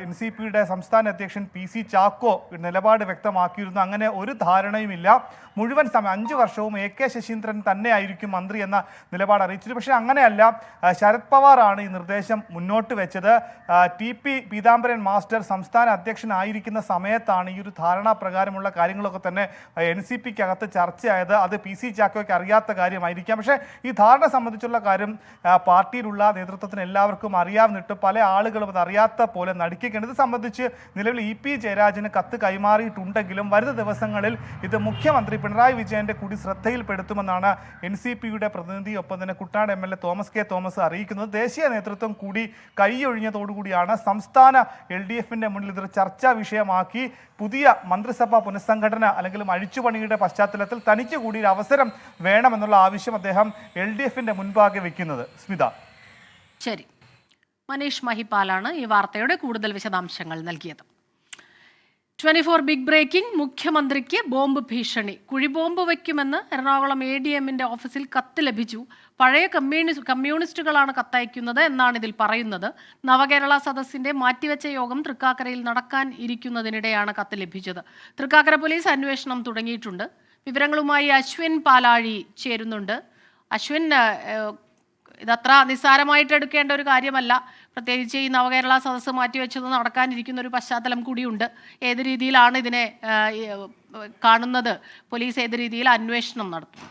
NCPയുടെ സംസ്ഥാന അധ്യക്ഷൻ PC ചാക്കോ നിലപാട് വ്യക്തമാക്കിയിരുന്നു. അങ്ങനെ ഒരു ധാരണയുമില്ല, മുഴുവൻ സമയം 5 വർഷവും AK ശശീന്ദ്രൻ തന്നെയായിരിക്കും മന്ത്രി എന്ന നിലപാട് അറിയിച്ചിരുന്നു. പക്ഷേ അങ്ങനെയല്ല, ശരത് പവാറാണ് ഈ നിർദ്ദേശം മുന്നോട്ട് വെച്ചത്. TP പീതാംബരൻ മാസ്റ്റർ സംസ്ഥാന അധ്യക്ഷനായിരിക്കുന്ന സമയത്താണ് ഈ ഒരു ധാരണാ പ്രകാരമുള്ള കാര്യങ്ങളൊക്കെ തന്നെ NCPക്കകത്ത് ചർച്ചയായത്. അത് PC ചാക്കോയ്ക്ക് അറിയാത്ത കാര്യമായിരിക്കാം. പക്ഷേ ഈ ധാരണ സംബന്ധിച്ചുള്ള കാര്യം പാർട്ടിയിലുള്ള നേതൃത്വത്തിന് എല്ലാവർക്കും അറിയാവുന്നിട്ട് പല ആളുകളും അത് അറിയാത്ത പോലെ നടിക്കുകയാണ്. ഇത് സംബന്ധിച്ച് നിലവിൽ EP ജയരാജന് കത്ത് കൈമാറിയിട്ടുണ്ടെങ്കിലും വരുന്ന ദിവസങ്ങളിൽ ഇത് മുഖ്യമന്ത്രി പിണറായി വിജയന്റെ കൂടി ശ്രദ്ധയിൽപ്പെടുത്തുമെന്നാണ് NCPയുടെ പ്രതിനിധി ഒപ്പം തന്നെ Kuttanad MLA Thomas K Thomas അറിയിക്കുന്നത്. ദേശീയ നേതൃത്വം കൂടി കൈയൊഴിഞ്ഞതോടുകൂടിയാണ് സംസ്ഥാന LDF-ന്റെ മുന്നിൽ ഇതൊരു ചർച്ചാ വിഷയമാക്കി പുതിയ മന്ത്രിസഭാ പുനഃസംഘടന അല്ലെങ്കിൽ അഴിച്ചുപണിയുടെ പശ്ചാത്തലത്തിൽ തനിക്ക് കൂടി ഒരു അവസരം വേണമെന്നുള്ള ആവശ്യം അദ്ദേഹം LDF-ന്റെ മുൻപാകെ വെക്കുന്നത്. സ്മിത. ശരി, മനീഷ് മഹിപാലാണ് ഈ വാർത്തയുടെ കൂടുതൽ വിശദാംശങ്ങൾ നൽകിയത്. 24 ബിഗ് ബ്രേക്കിംഗ്. മുഖ്യമന്ത്രിക്ക് ബോംബ് ഭീഷണി. കുഴിബോംബ് വയ്ക്കുമെന്ന് എറണാകുളം ADM-ന്റെ ഓഫീസിൽ കത്ത് ലഭിച്ചു. പഴയ കമ്മ്യൂണിസ്റ്റുകളാണ് കത്തയക്കുന്നത് എന്നാണ് ഇതിൽ പറയുന്നത്. നവകേരള സദസ്സിന്റെ മാറ്റിവെച്ച യോഗം തൃക്കാക്കരയിൽ നടക്കാൻ ഇരിക്കുന്നതിനിടെയാണ് കത്ത് ലഭിച്ചത്. തൃക്കാക്കര പോലീസ് അന്വേഷണം തുടങ്ങിയിട്ടുണ്ട്. വിവരങ്ങളുമായി അശ്വിൻ പാലാഴി ചേരുന്നുണ്ട്. അശ്വിൻ, ഇതത്ര നിസ്സാരമായിട്ട് എടുക്കേണ്ട ഒരു കാര്യമല്ല. പ്രത്യേകിച്ച് ഈ നവകേരള സദസ്സ് മാറ്റിവെച്ചത് നടക്കാനിരിക്കുന്ന ഒരു പശ്ചാത്തലം കൂടിയുണ്ട്. ഏത് രീതിയിലാണ് ഇതിനെ കാണുന്നത്? പോലീസ് ഏത് രീതിയിൽ അന്വേഷണം നടത്തും?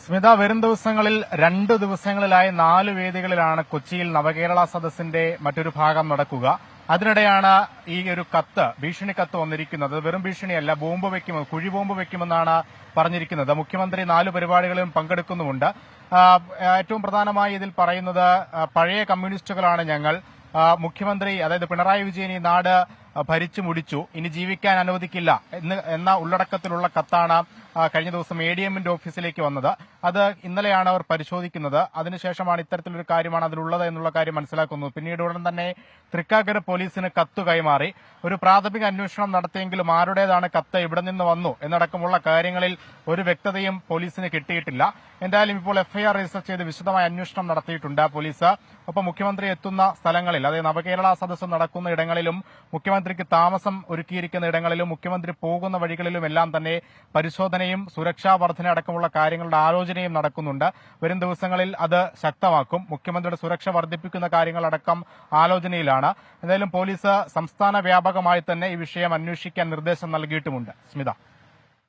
സ്മിത, വരും ദിവസങ്ങളിൽ 2 ദിവസങ്ങളിലായി 4 വേദികളിലാണ് കൊച്ചിയിൽ നവകേരള സദസ്സിന്റെ മറ്റൊരു ഭാഗം നടക്കുക. അതിനിടെയാണ് ഈ ഒരു ഭീഷണി കത്ത് വന്നിരിക്കുന്നത്. വെറും ഭീഷണിയല്ല, ബോംബ് വെക്കുമെന്ന്, കുഴിബോംബ് വെക്കുമെന്നാണ് പറഞ്ഞിരിക്കുന്നത്. മുഖ്യമന്ത്രി 4 പരിപാടികളിലും പങ്കെടുക്കുന്നുമുണ്ട്. ഏറ്റവും പ്രധാനമായി ഇതിൽ പറയുന്നത് പഴയ കമ്മ്യൂണിസ്റ്റുകളാണ് ഞങ്ങൾ. മുഖ്യമന്ത്രി, അതായത് പിണറായി വിജയൻ ഈ നാട് ഭരിച്ചു മുടിച്ചു, ഇനി ജീവിക്കാൻ അനുവദിക്കില്ല എന്ന ഉള്ളടക്കത്തിലുള്ള കത്താണ് കഴിഞ്ഞ ദിവസം ADM-ന്റെ ഓഫീസിലേക്ക് വന്നത്. അത് ഇന്നലെയാണ് അവർ പരിശോധിക്കുന്നത്. അതിനുശേഷമാണ് ഇത്തരത്തിലൊരു കാര്യമാണ് അതിലുള്ളത് എന്നുള്ള കാര്യം മനസ്സിലാക്കുന്നത്. പിന്നീട് ഉടൻ തന്നെ തൃക്കാക്കര പോലീസിന് കത്ത് കൈമാറി. ഒരു പ്രാഥമിക അന്വേഷണം നടത്തിയെങ്കിലും ആരുടേതാണ് കത്ത്, ഇവിടെ നിന്ന് വന്നു എന്നടക്കമുള്ള കാര്യങ്ങളിൽ ഒരു വ്യക്തതയും പോലീസിന് കിട്ടിയിട്ടില്ല. എന്തായാലും ഇപ്പോൾ FIR രജിസ്റ്റർ ചെയ്ത് വിശദമായ അന്വേഷണം നടത്തിയിട്ടുണ്ട് പോലീസ്. ഒപ്പം മുഖ്യമന്ത്രി എത്തുന്ന സ്ഥലങ്ങളിൽ, അതായത് നവകേരള സദസ്സ് നടക്കുന്ന ഇടങ്ങളിലും മുഖ്യമന്ത്രിക്ക് താമസം ഒരുക്കിയിരിക്കുന്ന ഇടങ്ങളിലും മുഖ്യമന്ത്രി പോകുന്ന വഴികളിലും എല്ലാം തന്നെ പരിശോധനയും സുരക്ഷാ വർധന അടക്കമുള്ള കാര്യങ്ങളുടെ ആലോചനയും നടക്കുന്നുണ്ട്. വരും ദിവസങ്ങളിൽ അത് ശക്തമാക്കും. മുഖ്യമന്ത്രിയുടെ സുരക്ഷ വർദ്ധിപ്പിക്കുന്ന കാര്യങ്ങളടക്കം ആലോചനയിലാണ്. എന്തായാലും പോലീസ് സംസ്ഥാന വ്യാപകമായി തന്നെ ഈ വിഷയം അന്വേഷിക്കാൻ നിർദ്ദേശം നൽകിയിട്ടുമുണ്ട്. സ്മിത.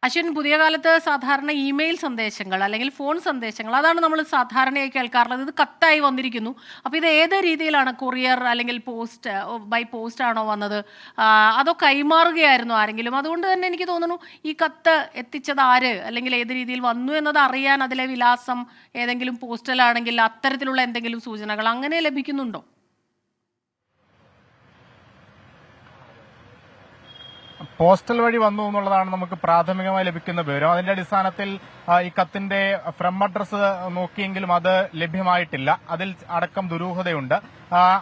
അശ്വിൻ, പുതിയ കാലത്ത് സാധാരണ ഇമെയിൽ സന്ദേശങ്ങൾ അല്ലെങ്കിൽ ഫോൺ സന്ദേശങ്ങൾ, അതാണ് നമ്മൾ സാധാരണയായി കേൾക്കാറുള്ളത്. ഇത് കത്തായി വന്നിരിക്കുന്നു. അപ്പോൾ ഇത് ഏത് രീതിയിലാണ്? കൊറിയർ അല്ലെങ്കിൽ ബൈ പോസ്റ്റ് ആണോ വന്നത്? അതോ കൈമാറുകയായിരുന്നു ആരെങ്കിലും? അതുകൊണ്ട് തന്നെ എനിക്ക് തോന്നുന്നു ഈ കത്ത് എത്തിച്ചത് ആര് അല്ലെങ്കിൽ ഏത് രീതിയിൽ വന്നു എന്നത് അറിയാൻ അതിലെ വിലാസം ഏതെങ്കിലും പോസ്റ്റലാണെങ്കിൽ അത്തരത്തിലുള്ള എന്തെങ്കിലും സൂചനകൾ അങ്ങനെ ലഭിക്കുന്നുണ്ടോ? പോസ്റ്റൽ വഴി വന്നു എന്നുള്ളതാണ് നമുക്ക് പ്രാഥമികമായി ലഭിക്കുന്ന വിവരം. അതിന്റെ അടിസ്ഥാനത്തിൽ ഈ കത്തിന്റെ ഫ്രം അഡ്രസ് നോക്കിയെങ്കിലും അത് ലഭ്യമായിട്ടില്ല. അതിൽ അടക്കം ദുരൂഹതയുണ്ട്.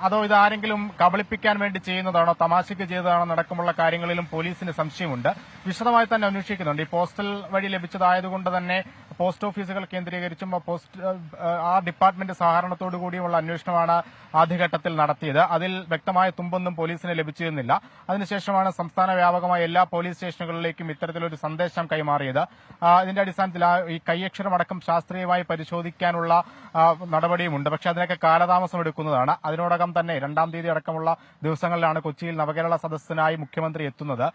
അതോ ഇതാരെങ്കിലും കബളിപ്പിക്കാൻ വേണ്ടി ചെയ്യുന്നതാണോ, തമാശയ്ക്ക് ചെയ്തതാണോ അടക്കമുള്ള കാര്യങ്ങളിലും പോലീസിന് സംശയമുണ്ട്. വിശദമായി തന്നെ അന്വേഷിക്കുന്നുണ്ട്. ഈ പോസ്റ്റൽ വഴി ലഭിച്ചതായതുകൊണ്ട് തന്നെ പോസ്റ്റ് ഓഫീസുകൾ കേന്ദ്രീകരിച്ചും ആ ഡിപ്പാർട്ട്മെന്റ് സഹകരണത്തോടു കൂടിയുമുള്ള അന്വേഷണമാണ് ആദ്യഘട്ടത്തിൽ നടത്തിയത്. അതിൽ വ്യക്തമായ തുമ്പൊന്നും പോലീസിന് ലഭിച്ചിരുന്നില്ല. അതിനുശേഷമാണ് സംസ്ഥാന വ്യാപകമായ എല്ലാ പോലീസ് സ്റ്റേഷനുകളിലേക്കും ഇത്തരത്തിലൊരു സന്ദേശം കൈമാറിയത്. ഇതിന്റെ അടിസ്ഥാനത്തിൽ ഈ കൈയക്ഷരമടക്കം ശാസ്ത്രീയമായി പരിശോധിക്കാനുള്ള നടപടിയുമുണ്ട്. പക്ഷെ അതിനൊക്കെ കാലതാമസം എടുക്കുന്നതാണ്. അതിനോടകം തന്നെ 2-ാം തീയതി അടക്കമുള്ള ദിവസങ്ങളിലാണ് കൊച്ചിയിൽ നവകേരള സദസ്സിനായി മുഖ്യമന്ത്രി എത്തുന്നത്.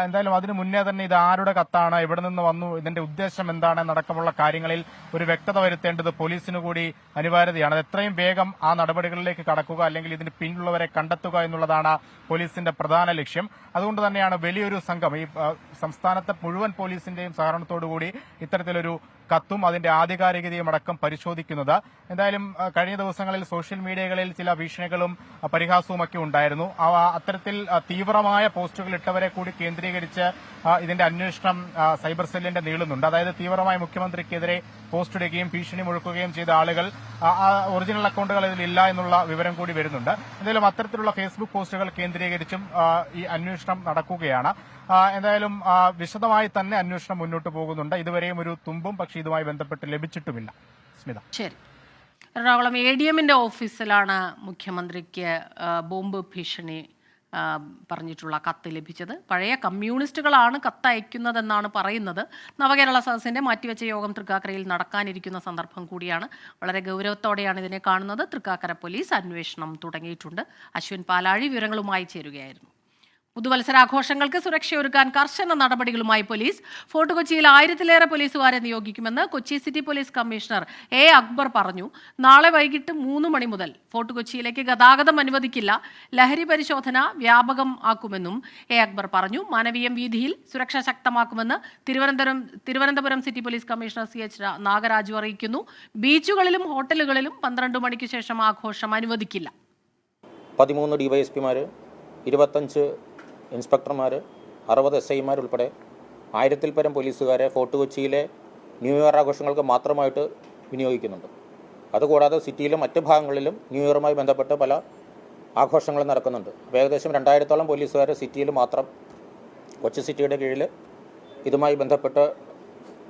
എന്തായാലും അതിനു മുന്നേ തന്നെ ഇത് ആരുടെ കത്താണ്, എവിടെ നിന്ന് വന്നു, ഇതിന്റെ ഉദ്ദേശം എന്താണെന്നടക്കമുള്ള കാര്യങ്ങളിൽ ഒരു വ്യക്തത വരുത്തേണ്ടത് പോലീസിന് കൂടി അനിവാര്യതയാണ്. അത് എത്രയും വേഗം ആ നടപടികളിലേക്ക് കടക്കുക അല്ലെങ്കിൽ ഇതിന് പിന്നിലുള്ളവരെ കണ്ടെത്തുക എന്നുള്ളതാണ് പോലീസിന്റെ പ്രധാന ലക്ഷ്യം. അതുകൊണ്ട് തന്നെയാണ് വലിയൊരു സംഘം, ഈ സംസ്ഥാനത്തെ മുഴുവൻ പോലീസിന്റെയും സഹകരണത്തോടുകൂടി ഇത്തരത്തിലൊരു കത്തും അതിന്റെ ആധികാരികതയും അടക്കം പരിശോധിക്കുന്നത്. എന്തായാലും കഴിഞ്ഞ ദിവസങ്ങളിൽ സോഷ്യൽ മീഡിയകളിൽ ചില ഭീഷണികളും പരിഹാസവുമൊക്കെ ഉണ്ടായിരുന്നു. അത്തരത്തിൽ തീവ്രമായ പോസ്റ്റുകൾ ഇട്ടവരെ കൂടി കേന്ദ്രീകരിച്ച് ഇതിന്റെ അന്വേഷണം സൈബർ സെല്ലിന്റെ നീളുന്നുണ്ട്. അതായത് തീവ്രമായി മുഖ്യമന്ത്രിക്കെതിരെ പോസ്റ്റ് ഇടുകയും ഭീഷണി മുഴക്കുകയും ചെയ്ത ആളുകൾ ഒറിജിനൽ അക്കൗണ്ടുകൾ ഇതിലില്ല എന്നുള്ള വിവരം കൂടി വരുന്നുണ്ട്. എന്തായാലും അത്തരത്തിലുള്ള ഫേസ്ബുക്ക് പോസ്റ്റുകൾ കേന്ദ്രീകരിച്ചും ഈ അന്വേഷണം നടക്കുകയാണ്. എന്തായാലും വിശദമായി തന്നെ അന്വേഷണം മുന്നോട്ട് പോകുന്നുണ്ട്. ഇതുവരെയും ഒരു തുമ്പും പക്ഷേ ഇതുമായി ബന്ധപ്പെട്ട് ലഭിച്ചിട്ടുമില്ല. സ്മിത. ശരി. എറണാകുളം ADMന്റെ ഓഫീസിലാണ് മുഖ്യമന്ത്രിക്ക് ബോംബ് ഭീഷണി പറഞ്ഞിട്ടുള്ള കത്ത് ലഭിച്ചത്. പഴയ കമ്മ്യൂണിസ്റ്റുകളാണ് കത്ത് അയക്കുന്നതെന്നാണ് പറയുന്നത്. നവകേരള സദസ്സിന്റെ മാറ്റിവെച്ച യോഗം തൃക്കാക്കരയിൽ നടക്കാനിരിക്കുന്ന സന്ദർഭം കൂടിയാണ്. വളരെ ഗൗരവത്തോടെയാണ് ഇതിനെ കാണുന്നത്. തൃക്കാക്കര പോലീസ് അന്വേഷണം തുടങ്ങിയിട്ടുണ്ട്. അശ്വിൻ പാലാഴി വിവരങ്ങളുമായി ചേരുകയായിരുന്നു. പുതുവത്സരാഘോഷങ്ങൾക്ക് സുരക്ഷയൊരുക്കാൻ കർശന നടപടികളുമായി പോലീസ്. ഫോർട്ട് കൊച്ചിയിൽ 1000-ലേറെ പോലീസുകാരെ നിയോഗിക്കുമെന്ന് Kochi city police commissioner A. Akbar പറഞ്ഞു. നാളെ വൈകിട്ട് 3 മണി മുതൽ ഫോർട്ട് കൊച്ചിയിലേക്ക് ഗതാഗതം അനുവദിക്കില്ല. ലഹരി പരിശോധന വ്യാപകം ആക്കുമെന്നും A. അക്ബർ പറഞ്ഞു. മാനവീയം വീതിയിൽ സുരക്ഷ ശക്തമാക്കുമെന്ന് Thiruvananthapuram city police commissioner CH Nagaraju അറിയിക്കുന്നു. ബീച്ചുകളിലും ഹോട്ടലുകളിലും 12 മണിക്ക് ശേഷം ആഘോഷം അനുവദിക്കില്ല. 13 DYSPമാർ, 25 ഇൻസ്പെക്ടർമാർ, 60 SIമാർ ഉൾപ്പെടെ 1000-ൽ പരം പോലീസുകാരെ ഫോർട്ട് കൊച്ചിയിലെ ന്യൂ ഇയർ ആഘോഷങ്ങൾക്ക് മാത്രമായിട്ട് വിനിയോഗിക്കുന്നുണ്ട്. അതുകൂടാതെ സിറ്റിയിലെ മറ്റ് ഭാഗങ്ങളിലും ന്യൂ ഇയറുമായി ബന്ധപ്പെട്ട് പല ആഘോഷങ്ങളും നടക്കുന്നുണ്ട്. അപ്പോൾ ഏകദേശം 2000-ഓളം പോലീസുകാരെ സിറ്റിയിൽ മാത്രം കൊച്ചി സിറ്റിയുടെ കീഴിൽ ഇതുമായി ബന്ധപ്പെട്ട്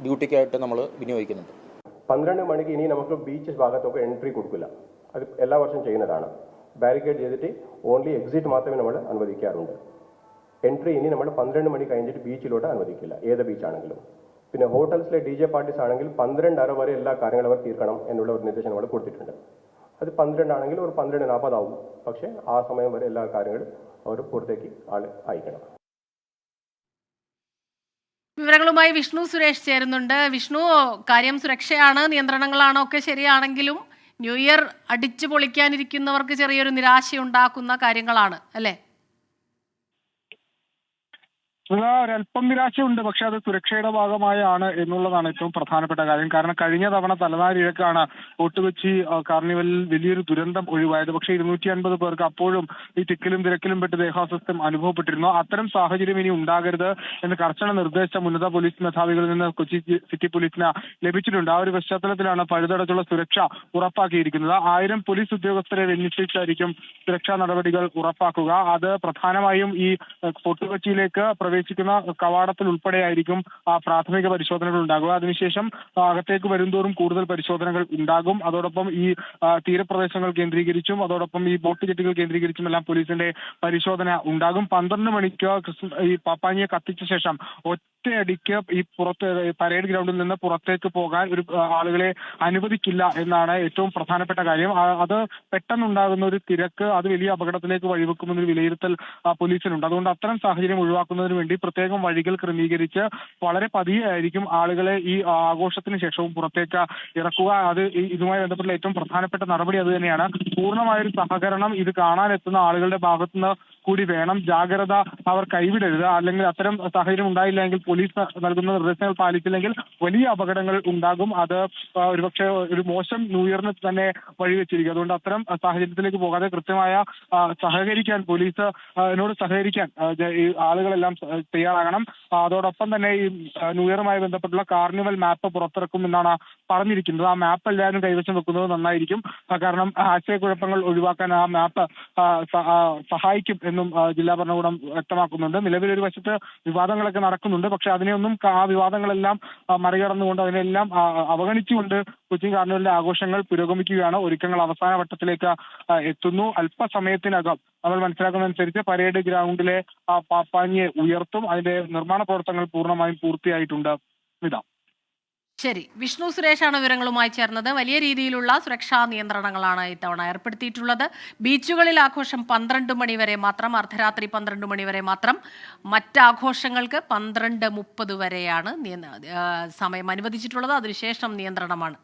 ഡ്യൂട്ടിക്കായിട്ട് നമ്മൾ വിനിയോഗിക്കുന്നുണ്ട്. 12 മണിക്ക് ഇനി നമുക്ക് ബീച്ച് ഭാഗത്തൊക്കെ എൻട്രി കൊടുക്കില്ല. അത് എല്ലാ വർഷവും ചെയ്യുന്നതാണ്. ബാരിക്കേഡ് ചെയ്തിട്ട് ഓൺലി എക്സിറ്റ് മാത്രമേ നമ്മൾ അനുവദിക്കാറുണ്ട്. എൻട്രി ഇനി നമ്മൾ 12 മണി കഴിഞ്ഞിട്ട് ബീച്ചിലോട്ട് അനുവദിക്കില്ല, ഏത് ബീച്ചാണെങ്കിലും. പിന്നെ ഹോട്ടൽസിലെ DJ പാർട്ടീസ് ആണെങ്കിൽ 12:30 വരെ എല്ലാ കാര്യങ്ങളും അവർ തീർക്കണം എന്നുള്ള ഒരു നിർദ്ദേശം നമ്മൾ കൊടുത്തിട്ടുണ്ട്. അത് 12 ആണെങ്കിൽ ഒരു 12:40 ആവും. പക്ഷേ ആ സമയം വരെ എല്ലാ കാര്യങ്ങളും അവർ പുറത്തേക്ക് അയക്കണം. വിവരങ്ങളുമായി വിഷ്ണു സുരേഷ് ചേരുന്നുണ്ട്. വിഷ്ണു, കാര്യം സുരക്ഷയാണ്, നിയന്ത്രണങ്ങളാണോ ഒക്കെ ശരിയാണെങ്കിലും ന്യൂ ഇയർ അടിച്ചു പൊളിക്കാനിരിക്കുന്നവർക്ക് ചെറിയൊരു നിരാശയുണ്ടാക്കുന്ന കാര്യങ്ങളാണ് അല്ലേ? ഒരല്പം നിരാശയുണ്ട്. പക്ഷെ അത് സുരക്ഷയുടെ ഭാഗമായാണ് എന്നുള്ളതാണ് ഏറ്റവും പ്രധാനപ്പെട്ട കാര്യം. കാരണം കഴിഞ്ഞ തവണ തലനാരിഴക്കാണ് ഫോർട്ട് കൊച്ചി കാർണിവലിൽ വലിയൊരു ദുരന്തം ഒഴിവായത്. പക്ഷേ 250 പേർക്ക് അപ്പോഴും ഈ തിക്കിലും തിരക്കിലും പെട്ട് ദേഹാസ്വസ്ഥ്യം അനുഭവപ്പെട്ടിരുന്നു. അത്തരം സാഹചര്യം ഇനി ഉണ്ടാകരുത് എന്ന് കർശന നിർദ്ദേശം ഉന്നത പോലീസ് മേധാവികളിൽ നിന്ന് കൊച്ചി സിറ്റി പോലീസിന് ലഭിച്ചിട്ടുണ്ട്. ആ ഒരു പശ്ചാത്തലത്തിലാണ് പഴുതടച്ചുള്ള സുരക്ഷ ഉറപ്പാക്കിയിരിക്കുന്നത്. 1000 പോലീസ് ഉദ്യോഗസ്ഥരെ വിന്യസിച്ചായിരിക്കും സുരക്ഷാ നടപടികൾ ഉറപ്പാക്കുക. അത് പ്രധാനമായും ഈ ഫോർട്ട് കൊച്ചിയിലേക്ക് പ്രവേശിക്കുന്ന കവാടത്തിൽ ഉൾപ്പെടെയായിരിക്കും പ്രാഥമിക പരിശോധനകൾ ഉണ്ടാകുക. അതിനുശേഷം അകത്തേക്ക് വരുംതോറും കൂടുതൽ പരിശോധനകൾ ഉണ്ടാകും. അതോടൊപ്പം ഈ തീരപ്രദേശങ്ങൾ കേന്ദ്രീകരിച്ചും അതോടൊപ്പം ഈ ബോട്ട് ജെട്ടികൾ കേന്ദ്രീകരിച്ചും എല്ലാം പോലീസിന്റെ പരിശോധന ഉണ്ടാകും. 12 മണിക്ക് ഈ പാപ്പാനിയെ കത്തിച്ച ശേഷം ഒറ്റയടിക്ക് ഈ പുറത്ത് പരേഡ് ഗ്രൗണ്ടിൽ നിന്ന് പുറത്തേക്ക് പോകാൻ ഒരു ആളുകളെ അനുവദിക്കില്ല എന്നാണ് ഏറ്റവും പ്രധാനപ്പെട്ട കാര്യം. അത് പെട്ടെന്നുണ്ടാകുന്ന ഒരു തിരക്ക് അത് വലിയ അപകടത്തിലേക്ക് വഴിവെക്കുമെന്നൊരു വിലയിരുത്തൽ പോലീസിനുണ്ട്. അതുകൊണ്ട് അത്തരം സാഹചര്യം ഒഴിവാക്കുന്നതിന് വേണ്ടി പ്രത്യേകം വഴികൾ ക്രമീകരിച്ച് വളരെ പതിയെ ആയിരിക്കും ആളുകളെ ഈ ആഘോഷത്തിന് ശേഷവും പുറത്തേക്ക് ഇറക്കുക. അത് ഇതുമായി ബന്ധപ്പെട്ട ഏറ്റവും പ്രധാനപ്പെട്ട നടപടി അത് തന്നെയാണ്. പൂർണ്ണമായൊരു സഹകരണം ഇത് കാണാനെത്തുന്ന ആളുകളുടെ ഭാഗത്തുനിന്ന് കൂടി വേണം. ജാഗ്രത അവർ കൈവിടരുത്. അല്ലെങ്കിൽ അത്തരം സാഹചര്യം ഉണ്ടായില്ലെങ്കിൽ പോലീസ് നൽകുന്ന നിർദ്ദേശങ്ങൾ പാലിച്ചില്ലെങ്കിൽ വലിയ അപകടങ്ങൾ ഉണ്ടാകും. അത് ഒരുപക്ഷെ ഒരു മോശം ന്യൂ ഇയറിന് തന്നെ വഴിവെച്ചിരിക്കും. അതുകൊണ്ട് അത്തരം സാഹചര്യത്തിലേക്ക് പോകാതെ കൃത്യമായ സഹകരിക്കാൻ പോലീസിനോട് സഹകരിക്കാൻ ഈ ആളുകളെല്ലാം തയ്യാറാകണം. അതോടൊപ്പം തന്നെ ഈ ന്യൂ ഇയറുമായി ബന്ധപ്പെട്ടുള്ള കാർണിവൽ മാപ്പ് പുറത്തിറക്കും എന്നാണ് പറഞ്ഞിരിക്കുന്നത്. ആ മാപ്പ് എല്ലാവരും കൈവശം വെക്കുന്നത് നന്നായിരിക്കും. കാരണം ആശയക്കുഴപ്പങ്ങൾ ഒഴിവാക്കാൻ ആ മാപ്പ് സഹായിക്കും എന്നും ജില്ലാ ഭരണകൂടം വ്യക്തമാക്കുന്നുണ്ട്. നിലവിലൊരു വശത്ത് വിവാദങ്ങളൊക്കെ നടക്കുന്നുണ്ട്. പക്ഷെ അതിനെയൊന്നും ആ വിവാദങ്ങളെല്ലാം മറികടന്നുകൊണ്ട് അതിനെല്ലാം അവഗണിച്ചുകൊണ്ട് കൊച്ചി കാർണിവലിന്റെ ആഘോഷങ്ങൾ പുരോഗമിക്കുകയാണ്. ഒരുക്കങ്ങൾ അവസാന വട്ടത്തിലേക്ക് എത്തുന്നു. അല്പസമയത്തിനകം നമ്മൾ മനസ്സിലാക്കുന്നതനുസരിച്ച് പരേഡ് ഗ്രൗണ്ടിലെ പാപ്പാനിയെ ഉയർത്തും. അതിന്റെ നിർമ്മാണ പ്രവർത്തനങ്ങൾ പൂർണ്ണമായും പൂർത്തിയായിട്ടുണ്ട്. ശരി, വിഷ്ണു സുരേഷാണ് വിവരങ്ങളുമായി ചേർന്നത്. വലിയ രീതിയിലുള്ള സുരക്ഷാ നിയന്ത്രണങ്ങളാണ് ഇത്തവണ ഏർപ്പെടുത്തിയിട്ടുള്ളത്. ബീച്ചുകളിൽ ആഘോഷം 12 മണി വരെ മാത്രം, അർദ്ധരാത്രി 12 മണി വരെ മാത്രം. മറ്റാഘോഷങ്ങൾക്ക് 12:30 വരെയാണ് സമയം അനുവദിച്ചിട്ടുള്ളത്. അതിനുശേഷം നിയന്ത്രണമാണ്.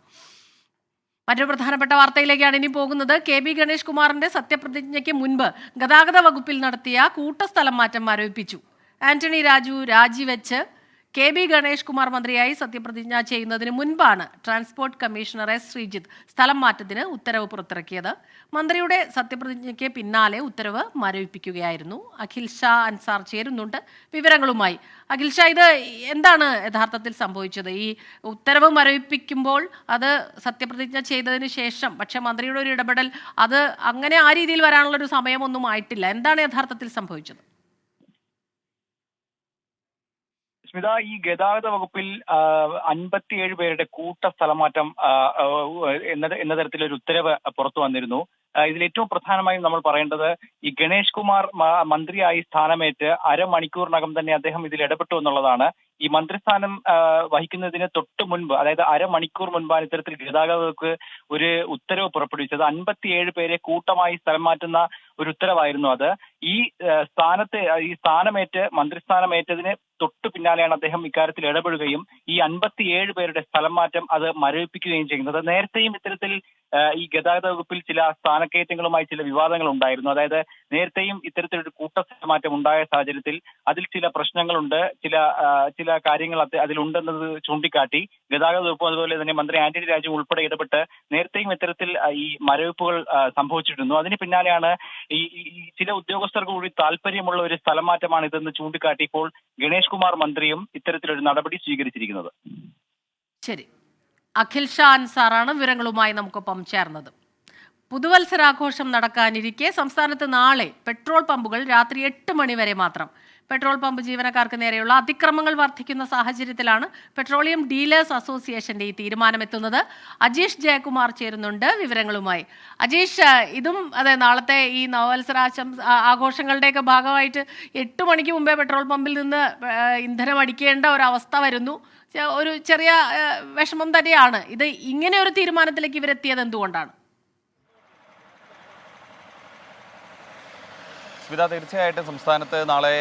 മറ്റൊരു പ്രധാനപ്പെട്ട വാർത്തയിലേക്കാണ് ഇനി പോകുന്നത്. KB ഗണേഷ് കുമാറിന്റെ സത്യപ്രതിജ്ഞയ്ക്ക് മുൻപ് ഗതാഗത വകുപ്പിൽ നടത്തിയ കൂട്ടസ്ഥലം മാറ്റം മരവിപ്പിച്ചു. ആന്റണി രാജു രാജിവെച്ച് KB ഗണേഷ് കുമാർ മന്ത്രിയായി സത്യപ്രതിജ്ഞ ചെയ്യുന്നതിന് മുൻപാണ് ട്രാൻസ്പോർട്ട് കമ്മീഷണർ S. ശ്രീജിത്ത് സ്ഥലം മാറ്റത്തിന് ഉത്തരവ് പുറത്തിറക്കിയത്. മന്ത്രിയുടെ സത്യപ്രതിജ്ഞയ്ക്ക് പിന്നാലെ ഉത്തരവ് മരവിപ്പിക്കുകയായിരുന്നു. അഖിൽ ഷാ അൻസാർ ചേരുന്നുണ്ട് വിവരങ്ങളുമായി. അഖിൽ ഷാ, ഇത് എന്താണ് യഥാർത്ഥത്തിൽ സംഭവിച്ചത്? ഈ ഉത്തരവ് മരവിപ്പിക്കുമ്പോൾ അത് സത്യപ്രതിജ്ഞ ചെയ്തതിന് ശേഷം, പക്ഷേ മന്ത്രിയുടെ ഒരു ഇടപെടൽ അത് അങ്ങനെ ആ രീതിയിൽ വരാനുള്ള ഒരു സമയമൊന്നും ആയിട്ടില്ല. എന്താണ് യഥാർത്ഥത്തിൽ സംഭവിച്ചത്? സ്മിത, ഈ ഗതാഗത വകുപ്പിൽ 57 പേരുടെ കൂട്ട സ്ഥലമാറ്റം എന്ന തരത്തിലൊരു ഉത്തരവ് പുറത്തു വന്നിരുന്നു. ഇതിൽ ഏറ്റവും പ്രധാനമായും നമ്മൾ പറയേണ്ടത് ഈ ഗണേഷ് കുമാർ മന്ത്രിയായി സ്ഥാനമേറ്റ് അരമണിക്കൂറിനകം തന്നെ അദ്ദേഹം ഇതിൽ ഇടപെട്ടു എന്നുള്ളതാണ്. ഈ മന്ത്രിസ്ഥാനം വഹിക്കുന്നതിന് തൊട്ട് മുൻപ്, അതായത് അരമണിക്കൂർ മുൻപാണ് ഇത്തരത്തിൽ ഗതാഗത വകുപ്പ് ഒരു ഉത്തരവ് പുറപ്പെടുവിച്ചത്. 57 പേരെ കൂട്ടമായി സ്ഥലം മാറ്റുന്ന ഒരു ഉത്തരവായിരുന്നു അത്. ഈ മന്ത്രിസ്ഥാനമേറ്റതിന് തൊട്ടു പിന്നാലെയാണ് അദ്ദേഹം ഇക്കാര്യത്തിൽ ഇടപെടുകയും ഈ 57 പേരുടെ സ്ഥലം മാറ്റം അത് മരവിപ്പിക്കുകയും ചെയ്യുന്നത്. നേരത്തെയും ഇത്തരത്തിൽ ഈ ഗതാഗത വകുപ്പിൽ ചില സ്ഥാനക്കയറ്റങ്ങളുമായി ചില വിവാദങ്ങൾ ഉണ്ടായിരുന്നു. അതായത് നേരത്തെയും ഇത്തരത്തിലൊരു കൂട്ട സ്ഥലമാറ്റം ഉണ്ടായ സാഹചര്യത്തിൽ അതിൽ ചില പ്രശ്നങ്ങളുണ്ട്, ചില കാര്യങ്ങൾ അതിലുണ്ടെന്നത് ചൂണ്ടിക്കാട്ടി ഗതാഗത വകുപ്പ് അതുപോലെ തന്നെ മന്ത്രി ആന്റണി രാജു ഉൾപ്പെടെ ഇടപെട്ട് നേരത്തെയും ഇത്തരത്തിൽ ഈ മരവിപ്പുകൾ സംഭവിച്ചിരുന്നു. അതിന് പിന്നാലെയാണ് ഈ ചില ഉദ്യോഗസ്ഥർക്ക് കൂടി താല്പര്യമുള്ള ഒരു സ്ഥലം മാറ്റമാണ് ഇതെന്ന് ചൂണ്ടിക്കാട്ടി ഇപ്പോൾ ഗണേഷ് കുമാർ മന്ത്രിയും ഇത്തരത്തിലൊരു നടപടി സ്വീകരിച്ചിരിക്കുന്നത്. ശരി, അഖിൽ ഷാ അൻസാറാണ് വിവരങ്ങളുമായി നമുക്കൊപ്പം ചേർന്നത്. പുതുവത്സരാഘോഷം നടക്കാനിരിക്കെ സംസ്ഥാനത്ത് നാളെ പെട്രോൾ പമ്പുകൾ രാത്രി 8 മണി വരെ മാത്രം. പെട്രോൾ പമ്പ് ജീവനക്കാർക്ക് നേരെയുള്ള അതിക്രമങ്ങൾ വർദ്ധിക്കുന്ന സാഹചര്യത്തിലാണ് പെട്രോളിയം ഡീലേഴ്സ് അസോസിയേഷന്റെ ഈ തീരുമാനമെത്തുന്നത്. അജീഷ് ജയകുമാർ ചേരുന്നുണ്ട് വിവരങ്ങളുമായി. അജീഷ്, ഇതും അതെ നാളത്തെ ഈ നവവത്സര ആഘോഷങ്ങളുടെയൊക്കെ ഭാഗമായിട്ട് 8 മണിക്ക് മുമ്പേ പെട്രോൾ പമ്പിൽ നിന്ന് ഇന്ധനം അടിക്കേണ്ട ഒരവസ്ഥ വരുന്നു. ഒരു ചെറിയ വിഷമം തന്നെയാണ്. ഇത് ഇങ്ങനെ ഒരു തീരുമാനത്തിലേക്ക് ഇവരെത്തിയത് എന്തുകൊണ്ടാണ്? സ്മിത, തീർച്ചയായിട്ടും സംസ്ഥാനത്ത് നാളെ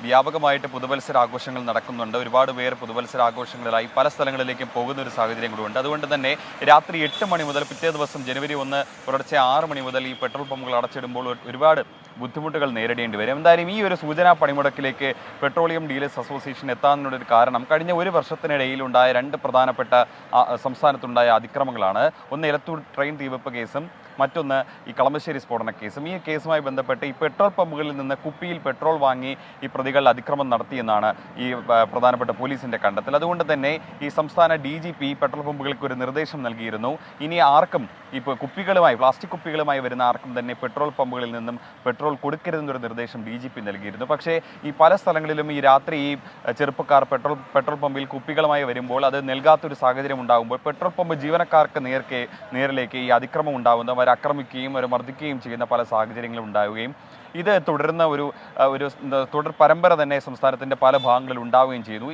വ്യാപകമായിട്ട് പുതുവത്സരാഘോഷങ്ങൾ നടക്കുന്നുണ്ട്. ഒരുപാട് പേർ പുതുവത്സരാഘോഷങ്ങളിലായി പല സ്ഥലങ്ങളിലേക്കും പോകുന്ന ഒരു സാഹചര്യം കൂടിയുണ്ട്. അതുകൊണ്ട് തന്നെ രാത്രി 8 മണി മുതൽ പിറ്റേ ദിവസം ജനുവരി 1 പുലർച്ചെ 6 മണി മുതൽ ഈ പെട്രോൾ പമ്പുകൾ അടച്ചിടുമ്പോൾ ഒരുപാട് ബുദ്ധിമുട്ടുകൾ നേരിടേണ്ടി വരും. എന്തായാലും ഈ ഒരു സൂചനാ പണിമുടക്കിലേക്ക് പെട്രോളിയം ഡീലേഴ്സ് അസോസിയേഷൻ എത്താനുള്ളൊരു കാരണം കഴിഞ്ഞ ഒരു വർഷത്തിനിടയിൽ ഉണ്ടായ 2 പ്രധാനപ്പെട്ട സംസ്ഥാനത്തുണ്ടായ അതിക്രമങ്ങളാണ്. ഒന്ന് എലത്തൂർ ട്രെയിൻ തീവെപ്പ് കേസും മറ്റൊന്ന് ഈ കളമശ്ശേരി സ്ഫോടന കേസും. ഈ കേസുമായി ബന്ധപ്പെട്ട് ഈ പെട്രോൾ പമ്പുകളിൽ നിന്ന് കുപ്പിയിൽ പെട്രോൾ വാങ്ങി ഈ പ്രതികൾ അതിക്രമം നടത്തിയെന്നാണ് ഈ പ്രധാനപ്പെട്ട പോലീസിന്റെ കണ്ടെത്തൽ. അതുകൊണ്ട് തന്നെ ഈ സംസ്ഥാന DGP പെട്രോൾ പമ്പുകൾക്ക് ഒരു നിർദ്ദേശം നൽകിയിരുന്നു. ഇനി ആർക്കും ഇപ്പോൾ പ്ലാസ്റ്റിക് കുപ്പികളുമായി വരുന്ന ആർക്കും തന്നെ പെട്രോൾ പമ്പുകളിൽ നിന്നും പെട്രോൾ കൊടുക്കരുതെന്നൊരു നിർദ്ദേശം DGP നൽകിയിരുന്നു. പക്ഷേ ഈ പല സ്ഥലങ്ങളിലും ഈ രാത്രി ഈ ചെറുപ്പക്കാർ പെട്രോൾ പമ്പിൽ കുപ്പികളുമായി വരുമ്പോൾ അത് നൽകാത്തൊരു സാഹചര്യം ഉണ്ടാകുമ്പോൾ പെട്രോൾ പമ്പ് ജീവനക്കാർക്ക് നേരിലേക്ക് ഈ അതിക്രമം ഉണ്ടാകുന്ന ആക്രമിക്കുകയും മർദ്ദിക്കുകയും ചെയ്യുന്ന പല സാഹചര്യങ്ങളും ഉണ്ടാവുകയും ഇത് തുടരുന്ന ഒരു തുടർ പരമ്പര തന്നെ സംസ്ഥാനത്തിൻ്റെ പല ഭാഗങ്ങളിൽ ഉണ്ടാവുകയും ചെയ്തു.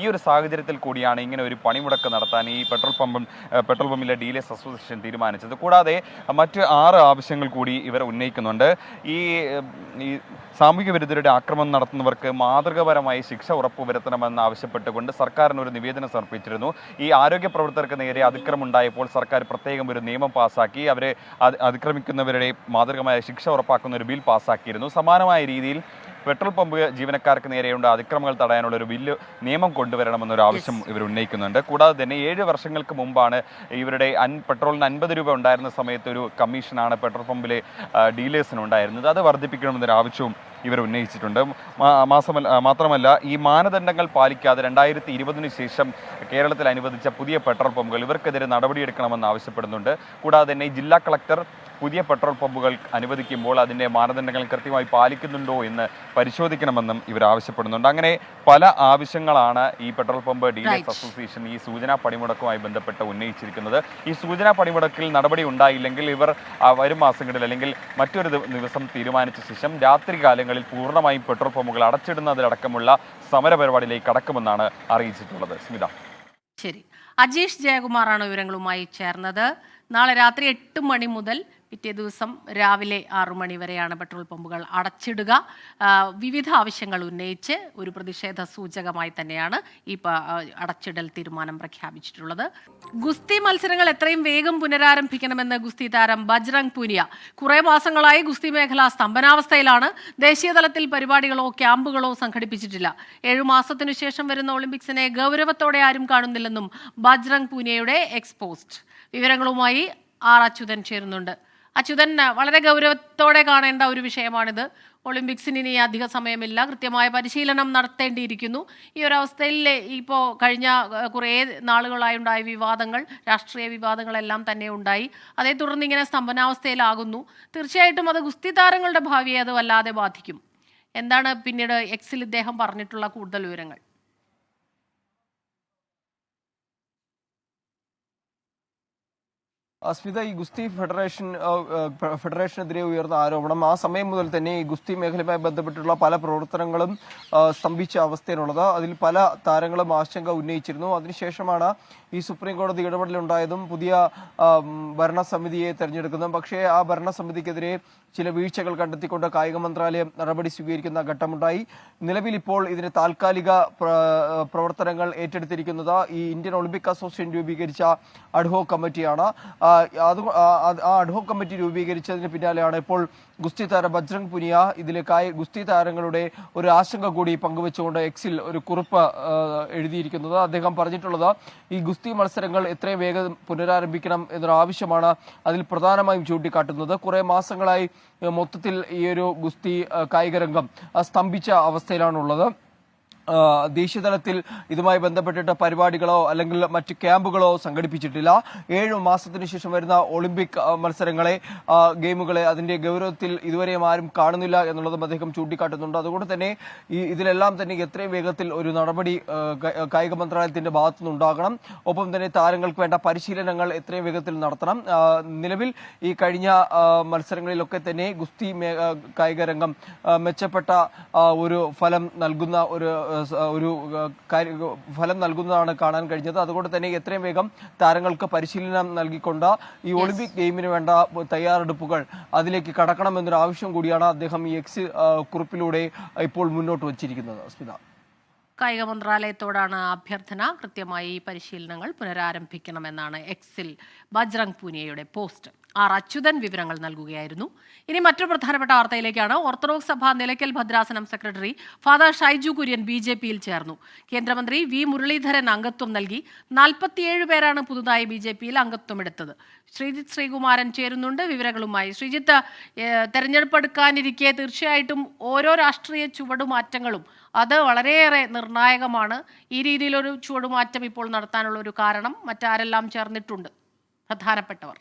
ഈ ഒരു സാഹചര്യത്തിൽ കൂടിയാണ് ഇങ്ങനെ ഒരു പണിമുടക്ക് നടത്താൻ ഈ പെട്രോൾ പമ്പിലെ ഡീലേഴ്സ് അസോസിയേഷൻ തീരുമാനിച്ചത്. കൂടാതെ മറ്റ് 6 ആവശ്യങ്ങൾ കൂടി ഇവർ ഉന്നയിക്കുന്നുണ്ട്. ഈ സാമൂഹ്യ വിരുദ്ധരുടെ ആക്രമണം നടത്തുന്നവർക്ക് മാതൃകാപരമായി ശിക്ഷ ഉറപ്പുവരുത്തണമെന്ന് ആവശ്യപ്പെട്ടുകൊണ്ട് സർക്കാരിന് ഒരു നിവേദനം സമർപ്പിച്ചിരുന്നു. ഈ ആരോഗ്യ പ്രവർത്തകർക്ക് നേരെ അതിക്രമം ഉണ്ടായപ്പോൾ സർക്കാർ പ്രത്യേകം ഒരു നിയമം പാസ്സാക്കി അവരെ അതിക്രമിക്കുന്നവരുടെ മാതൃകമായ ശിക്ഷ ഉറപ്പാക്കുന്ന ഒരു ബിൽ പാസ്സാക്കിയിരുന്നു. സമാനമായ രീതിയിൽ പെട്രോൾ പമ്പ് ജീവനക്കാർക്ക് നേരെയുള്ള അതിക്രമങ്ങൾ തടയാനുള്ള ഒരു ബില്ല് നിയമം കൊണ്ടുവരണമെന്നൊരു ആവശ്യം ഇവർ ഉന്നയിക്കുന്നുണ്ട്. കൂടാതെ തന്നെ 7 വർഷങ്ങൾക്ക് മുമ്പാണ് ഇവരുടെ പെട്രോളിന് 50 രൂപ ഉണ്ടായിരുന്ന സമയത്ത് ഒരു കമ്മീഷനാണ് പെട്രോൾ പമ്പിലെ ഡീലേഴ്സിനുണ്ടായിരുന്നത്. അത് വർദ്ധിപ്പിക്കണമെന്നൊരു ആവശ്യവും ഇവർ ഉന്നയിച്ചിട്ടുണ്ട്. മാത്രമല്ല ഈ മാനദണ്ഡങ്ങൾ പാലിക്കാതെ 2020 ശേഷം കേരളത്തിൽ അനുവദിച്ച പുതിയ പെട്രോൾ പമ്പുകൾ ഇവർക്കെതിരെ നടപടിയെടുക്കണമെന്ന് ആവശ്യപ്പെടുന്നുണ്ട്. കൂടാതെ തന്നെ ജില്ലാ കളക്ടർ പുതിയ പെട്രോൾ പമ്പുകൾ അനുവദിക്കുമ്പോൾ അതിൻ്റെ മാനദണ്ഡങ്ങൾ കൃത്യമായി പാലിക്കുന്നുണ്ടോ എന്ന് പരിശോധിക്കണമെന്നും ഇവർ ആവശ്യപ്പെടുന്നുണ്ട്. അങ്ങനെ പല ആവശ്യങ്ങളാണ് ഈ പെട്രോൾ പമ്പ് ഡീലേഴ്സ് അസോസിയേഷൻ ഈ സൂചനാ പണിമുടക്കുമായി ബന്ധപ്പെട്ട് ഉന്നയിച്ചിരിക്കുന്നത്. ഈ സൂചനാ പണിമുടക്കിൽ നടപടി ഉണ്ടായില്ലെങ്കിൽ ഇവർ വരും മാസങ്ങളിൽ അല്ലെങ്കിൽ മറ്റൊരു ദിവസം തീരുമാനിച്ച ശേഷം രാത്രികാലങ്ങളിൽ പൂർണ്ണമായും പെട്രോൾ പമ്പുകൾ അടച്ചിടുന്നതിലടക്കമുള്ള സമരപരിപാടിയിലേക്ക് കടക്കുമെന്നാണ് അറിയിച്ചിട്ടുള്ളത്. സ്മിത. ശരി, അജീഷ് ജയകുമാറാണ് വിവരങ്ങളുമായി ചേർന്നത്. നാളെ രാത്രി 8 മണി മുതൽ പിറ്റേ ദിവസം രാവിലെ 6 മണി വരെയാണ് പെട്രോൾ പമ്പുകൾ അടച്ചിടുക. വിവിധ ആവശ്യങ്ങൾ ഉന്നയിച്ച് ഒരു പ്രതിഷേധ സൂചകമായി തന്നെയാണ് ഈ അടച്ചിടൽ തീരുമാനം പ്രഖ്യാപിച്ചിട്ടുള്ളത്. ഗുസ്തി മത്സരങ്ങൾ എത്രയും വേഗം പുനരാരംഭിക്കണമെന്ന് ഗുസ്തി താരം ബജ്രംഗ് പൂനിയ. കുറേ മാസങ്ങളായി ഗുസ്തി മേഖല സ്തംഭനാവസ്ഥയിലാണ്. ദേശീയ തലത്തിൽ പരിപാടികളോ ക്യാമ്പുകളോ സംഘടിപ്പിച്ചിട്ടില്ല. 7 മാസത്തിനു ശേഷം വരുന്ന ഒളിമ്പിക്സിനെ ഗൗരവത്തോടെ ആരും കാണുന്നില്ലെന്നും ബജ്രംഗ് പൂനിയയുടെ എക്സ്പോസ്റ്റ്. വിവരങ്ങളുമായി അച്യുതൻ ചേരുന്നുണ്ട്. അച്യുതൻ, വളരെ ഗൗരവത്തോടെ കാണേണ്ട ഒരു വിഷയമാണിത്. ഒളിമ്പിക്സിന് ഇനി അധിക സമയമില്ല, കൃത്യമായ പരിശീലനം നടത്തേണ്ടിയിരിക്കുന്നു. ഈ ഒരു അവസ്ഥയിൽ ഇപ്പോൾ കഴിഞ്ഞ കുറേ നാളുകളായി ഉണ്ടായ വിവാദങ്ങൾ, രാഷ്ട്രീയ വിവാദങ്ങളെല്ലാം തന്നെ ഉണ്ടായി. അതേ തുടർന്ന് ഇങ്ങനെ സ്തംഭനാവസ്ഥയിലാകുന്നു. തീർച്ചയായിട്ടും അത് ഗുസ്തി താരങ്ങളുടെ ഭാവിയെ അത് വല്ലാതെ ബാധിക്കും. എന്താണ് പിന്നീട് എക്സിൽ ഇദ്ദേഹം പറഞ്ഞിട്ടുള്ള കൂടുതൽ വിവരങ്ങൾ? സ്മിത, ഈ ഗുസ്തി ഫെഡറേഷനെതിരെ ഉയർന്ന ആരോപണം ആ സമയം മുതൽ തന്നെ ഈ ഗുസ്തി മേഖലയുമായി ബന്ധപ്പെട്ടുള്ള പല പ്രവർത്തനങ്ങളും സ്തംഭിച്ച അവസ്ഥയിലുള്ളത്. അതിൽ പല താരങ്ങളും ആശങ്ക ഉന്നയിച്ചിരുന്നു. അതിനുശേഷമാണ് ഈ സുപ്രീം കോടതി ഇടപെടലുണ്ടായതും പുതിയ ഭരണസമിതിയെ തെരഞ്ഞെടുക്കുന്നതും. പക്ഷേ ആ ഭരണസമിതിക്കെതിരെ ചില വീഴ്ചകൾ കണ്ടെത്തിക്കൊണ്ട് കായിക മന്ത്രാലയം നടപടി സ്വീകരിക്കുന്ന ഘട്ടമുണ്ടായി. നിലവിൽ ഇപ്പോൾ ഇതിന് താൽക്കാലിക പ്രവർത്തനങ്ങൾ ഏറ്റെടുത്തിരിക്കുന്നത് ഈ ഇന്ത്യൻ ഒളിമ്പിക് അസോസിയേഷൻ രൂപീകരിച്ച അഡ്ഹോക് കമ്മിറ്റിയാണ്. ആ അഡ്ഹോക് കമ്മിറ്റി രൂപീകരിച്ചതിന് പിന്നാലെയാണ് ഇപ്പോൾ ഗുസ്തി താരം ബജ്രംഗ് പുനിയ ഇതിലെ ഗുസ്തി താരങ്ങളുടെ ഒരു ആശങ്ക കൂടി പങ്കുവെച്ചുകൊണ്ട് എക്സിൽ ഒരു കുറിപ്പ് എഴുതിയിരിക്കുന്നത്. അദ്ദേഹം പറഞ്ഞിട്ടുള്ളത് ഈ ഗുസ്തി മത്സരങ്ങൾ എത്രയും വേഗം പുനരാരംഭിക്കണം എന്നൊരു ആവശ്യമാണ് അതിൽ പ്രധാനമായും ചൂണ്ടിക്കാട്ടുന്നത്. കുറെ മാസങ്ങളായി മൊത്തത്തിൽ ഈ ഒരു ഗുസ്തി കായിക രംഗം സ്തംഭിച്ച അവസ്ഥയിലാണുള്ളത്. ദേശീയതലത്തിൽ ഇതുമായി ബന്ധപ്പെട്ടിട്ട് പരിപാടികളോ അല്ലെങ്കിൽ മറ്റ് ക്യാമ്പുകളോ സംഘടിപ്പിച്ചിട്ടില്ല. 7 മാസത്തിനു ശേഷം വരുന്ന ഒളിമ്പിക് മത്സരങ്ങളെ, ഗെയിമുകളെ അതിന്റെ ഗൗരവത്തിൽ ഇതുവരെയും ആരും കാണുന്നില്ല എന്നുള്ളതും അദ്ദേഹം ചൂണ്ടിക്കാട്ടുന്നുണ്ട്. അതുകൊണ്ട് തന്നെ ഇതിലെല്ലാം തന്നെ എത്രയും വേഗത്തിൽ ഒരു നടപടി കായിക മന്ത്രാലയത്തിന്റെ ഭാഗത്തുനിന്നുണ്ടാകണം. ഒപ്പം തന്നെ താരങ്ങൾക്ക് വേണ്ട പരിശീലനങ്ങൾ എത്രയും വേഗത്തിൽ നടത്തണം. നിലവിൽ ഈ കഴിഞ്ഞ മത്സരങ്ങളിലൊക്കെ തന്നെ ഗുസ്തി കായിക രംഗം മെച്ചപ്പെട്ട ഒരു ഫലം നൽകുന്ന ഒരു ഫലം നൽകുന്നതാണ് കാണാൻ കഴിഞ്ഞത്. അതുകൊണ്ട് തന്നെ എത്രയും വേഗം താരങ്ങൾക്ക് പരിശീലനം നൽകിക്കൊണ്ട് ഈ ഒളിമ്പിക് ഗെയിമിന് വേണ്ട തയ്യാറെടുപ്പുകൾ അതിലേക്ക് കടക്കണമെന്നൊരു ആവശ്യം കൂടിയാണ് അദ്ദേഹം ഈ എക്സ് കുറിപ്പിലൂടെ ഇപ്പോൾ മുന്നോട്ട് വച്ചിരിക്കുന്നത്. സ്മിത, കായിക മന്ത്രാലയത്തോടാണ് അഭ്യർത്ഥന. കൃത്യമായി പരിശീലനങ്ങൾ പുനരാരംഭിക്കണമെന്നാണ് എക്സിൽ ബജ്രംഗ് പൂനിയയുടെ പോസ്റ്റ്. അച്യുതൻ വിവരങ്ങൾ നൽകുകയായിരുന്നു. ഇനി മറ്റൊരു പ്രധാനപ്പെട്ട വാർത്തയിലേക്കാണ്. ഓർത്തഡോക്സ് സഭ നിലയ്ക്കൽ ഭദ്രാസനം സെക്രട്ടറി ഫാദർ ഷൈജു കുര്യൻ BJPയിൽ ചേർന്നു. കേന്ദ്രമന്ത്രി V മുരളീധരൻ അംഗത്വം നൽകി. 47 പേരാണ് പുതുതായി BJPയിൽ അംഗത്വമെടുത്തത്. ശ്രീജിത്ത് ശ്രീകുമാരൻ ചേരുന്നുണ്ട് വിവരങ്ങളുമായി. ശ്രീജിത്ത്, തെരഞ്ഞെടുപ്പ് എടുക്കാനിരിക്കെ തീർച്ചയായിട്ടും ഓരോ രാഷ്ട്രീയ ചുവടുമാറ്റങ്ങളും അത് വളരെയേറെ നിർണായകമാണ്. ഈ രീതിയിലൊരു ചുവടുമാറ്റം ഇപ്പോൾ നടത്താനുള്ള ഒരു കാരണം മറ്റാരെല്ലാം ചേർന്നിട്ടുണ്ട് പ്രധാനപ്പെട്ടവർ?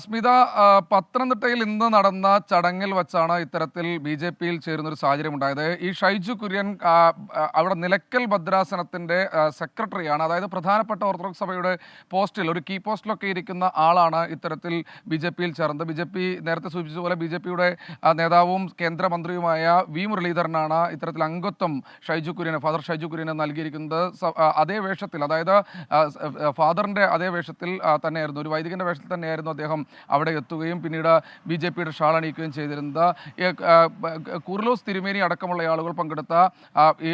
സ്മിത, പത്തനംതിട്ടയിൽ ഇന്ന് നടന്ന ചടങ്ങിൽ വച്ചാണ് ഇത്തരത്തിൽ BJPയിൽ ചേരുന്നൊരു സാഹചര്യം ഉണ്ടായത്. ഈ ഷൈജു കുര്യൻ അവിടെ നിലയ്ക്കൽ ഭദ്രാസനത്തിൻ്റെ സെക്രട്ടറിയാണ്. അതായത് പ്രധാനപ്പെട്ട ഓർത്തഡോക്സ് സഭയുടെ പോസ്റ്റിൽ, ഒരു കീ പോസ്റ്റിലൊക്കെ ഇരിക്കുന്ന ആളാണ് ഇത്തരത്തിൽ BJPയിൽ ചേർന്നത്. BJP നേരത്തെ സൂചിപ്പിച്ചതുപോലെ BJPയുടെ നേതാവും കേന്ദ്രമന്ത്രിയുമായ V മുരളീധരനാണ് ഇത്തരത്തിൽ അംഗത്വം ഫാദർ ഷൈജു കുര്യന് നൽകിയിരിക്കുന്നത്. അതേ വേഷത്തിൽ, അതായത് ഫാദറിൻ്റെ അതേ വേഷത്തിൽ തന്നെയായിരുന്നു, ഒരു വൈദികൻ്റെ വേഷത്തിൽ തന്നെയായിരുന്നു അദ്ദേഹം അവിടെ എത്തുകയും പിന്നീട് BJPയുടെ ഷാൾ അണിയിക്കുകയും ചെയ്തിരുന്നത്. കൂർലോസ് തിരുമേനി അടക്കമുള്ള ആളുകൾ പങ്കെടുത്ത ഈ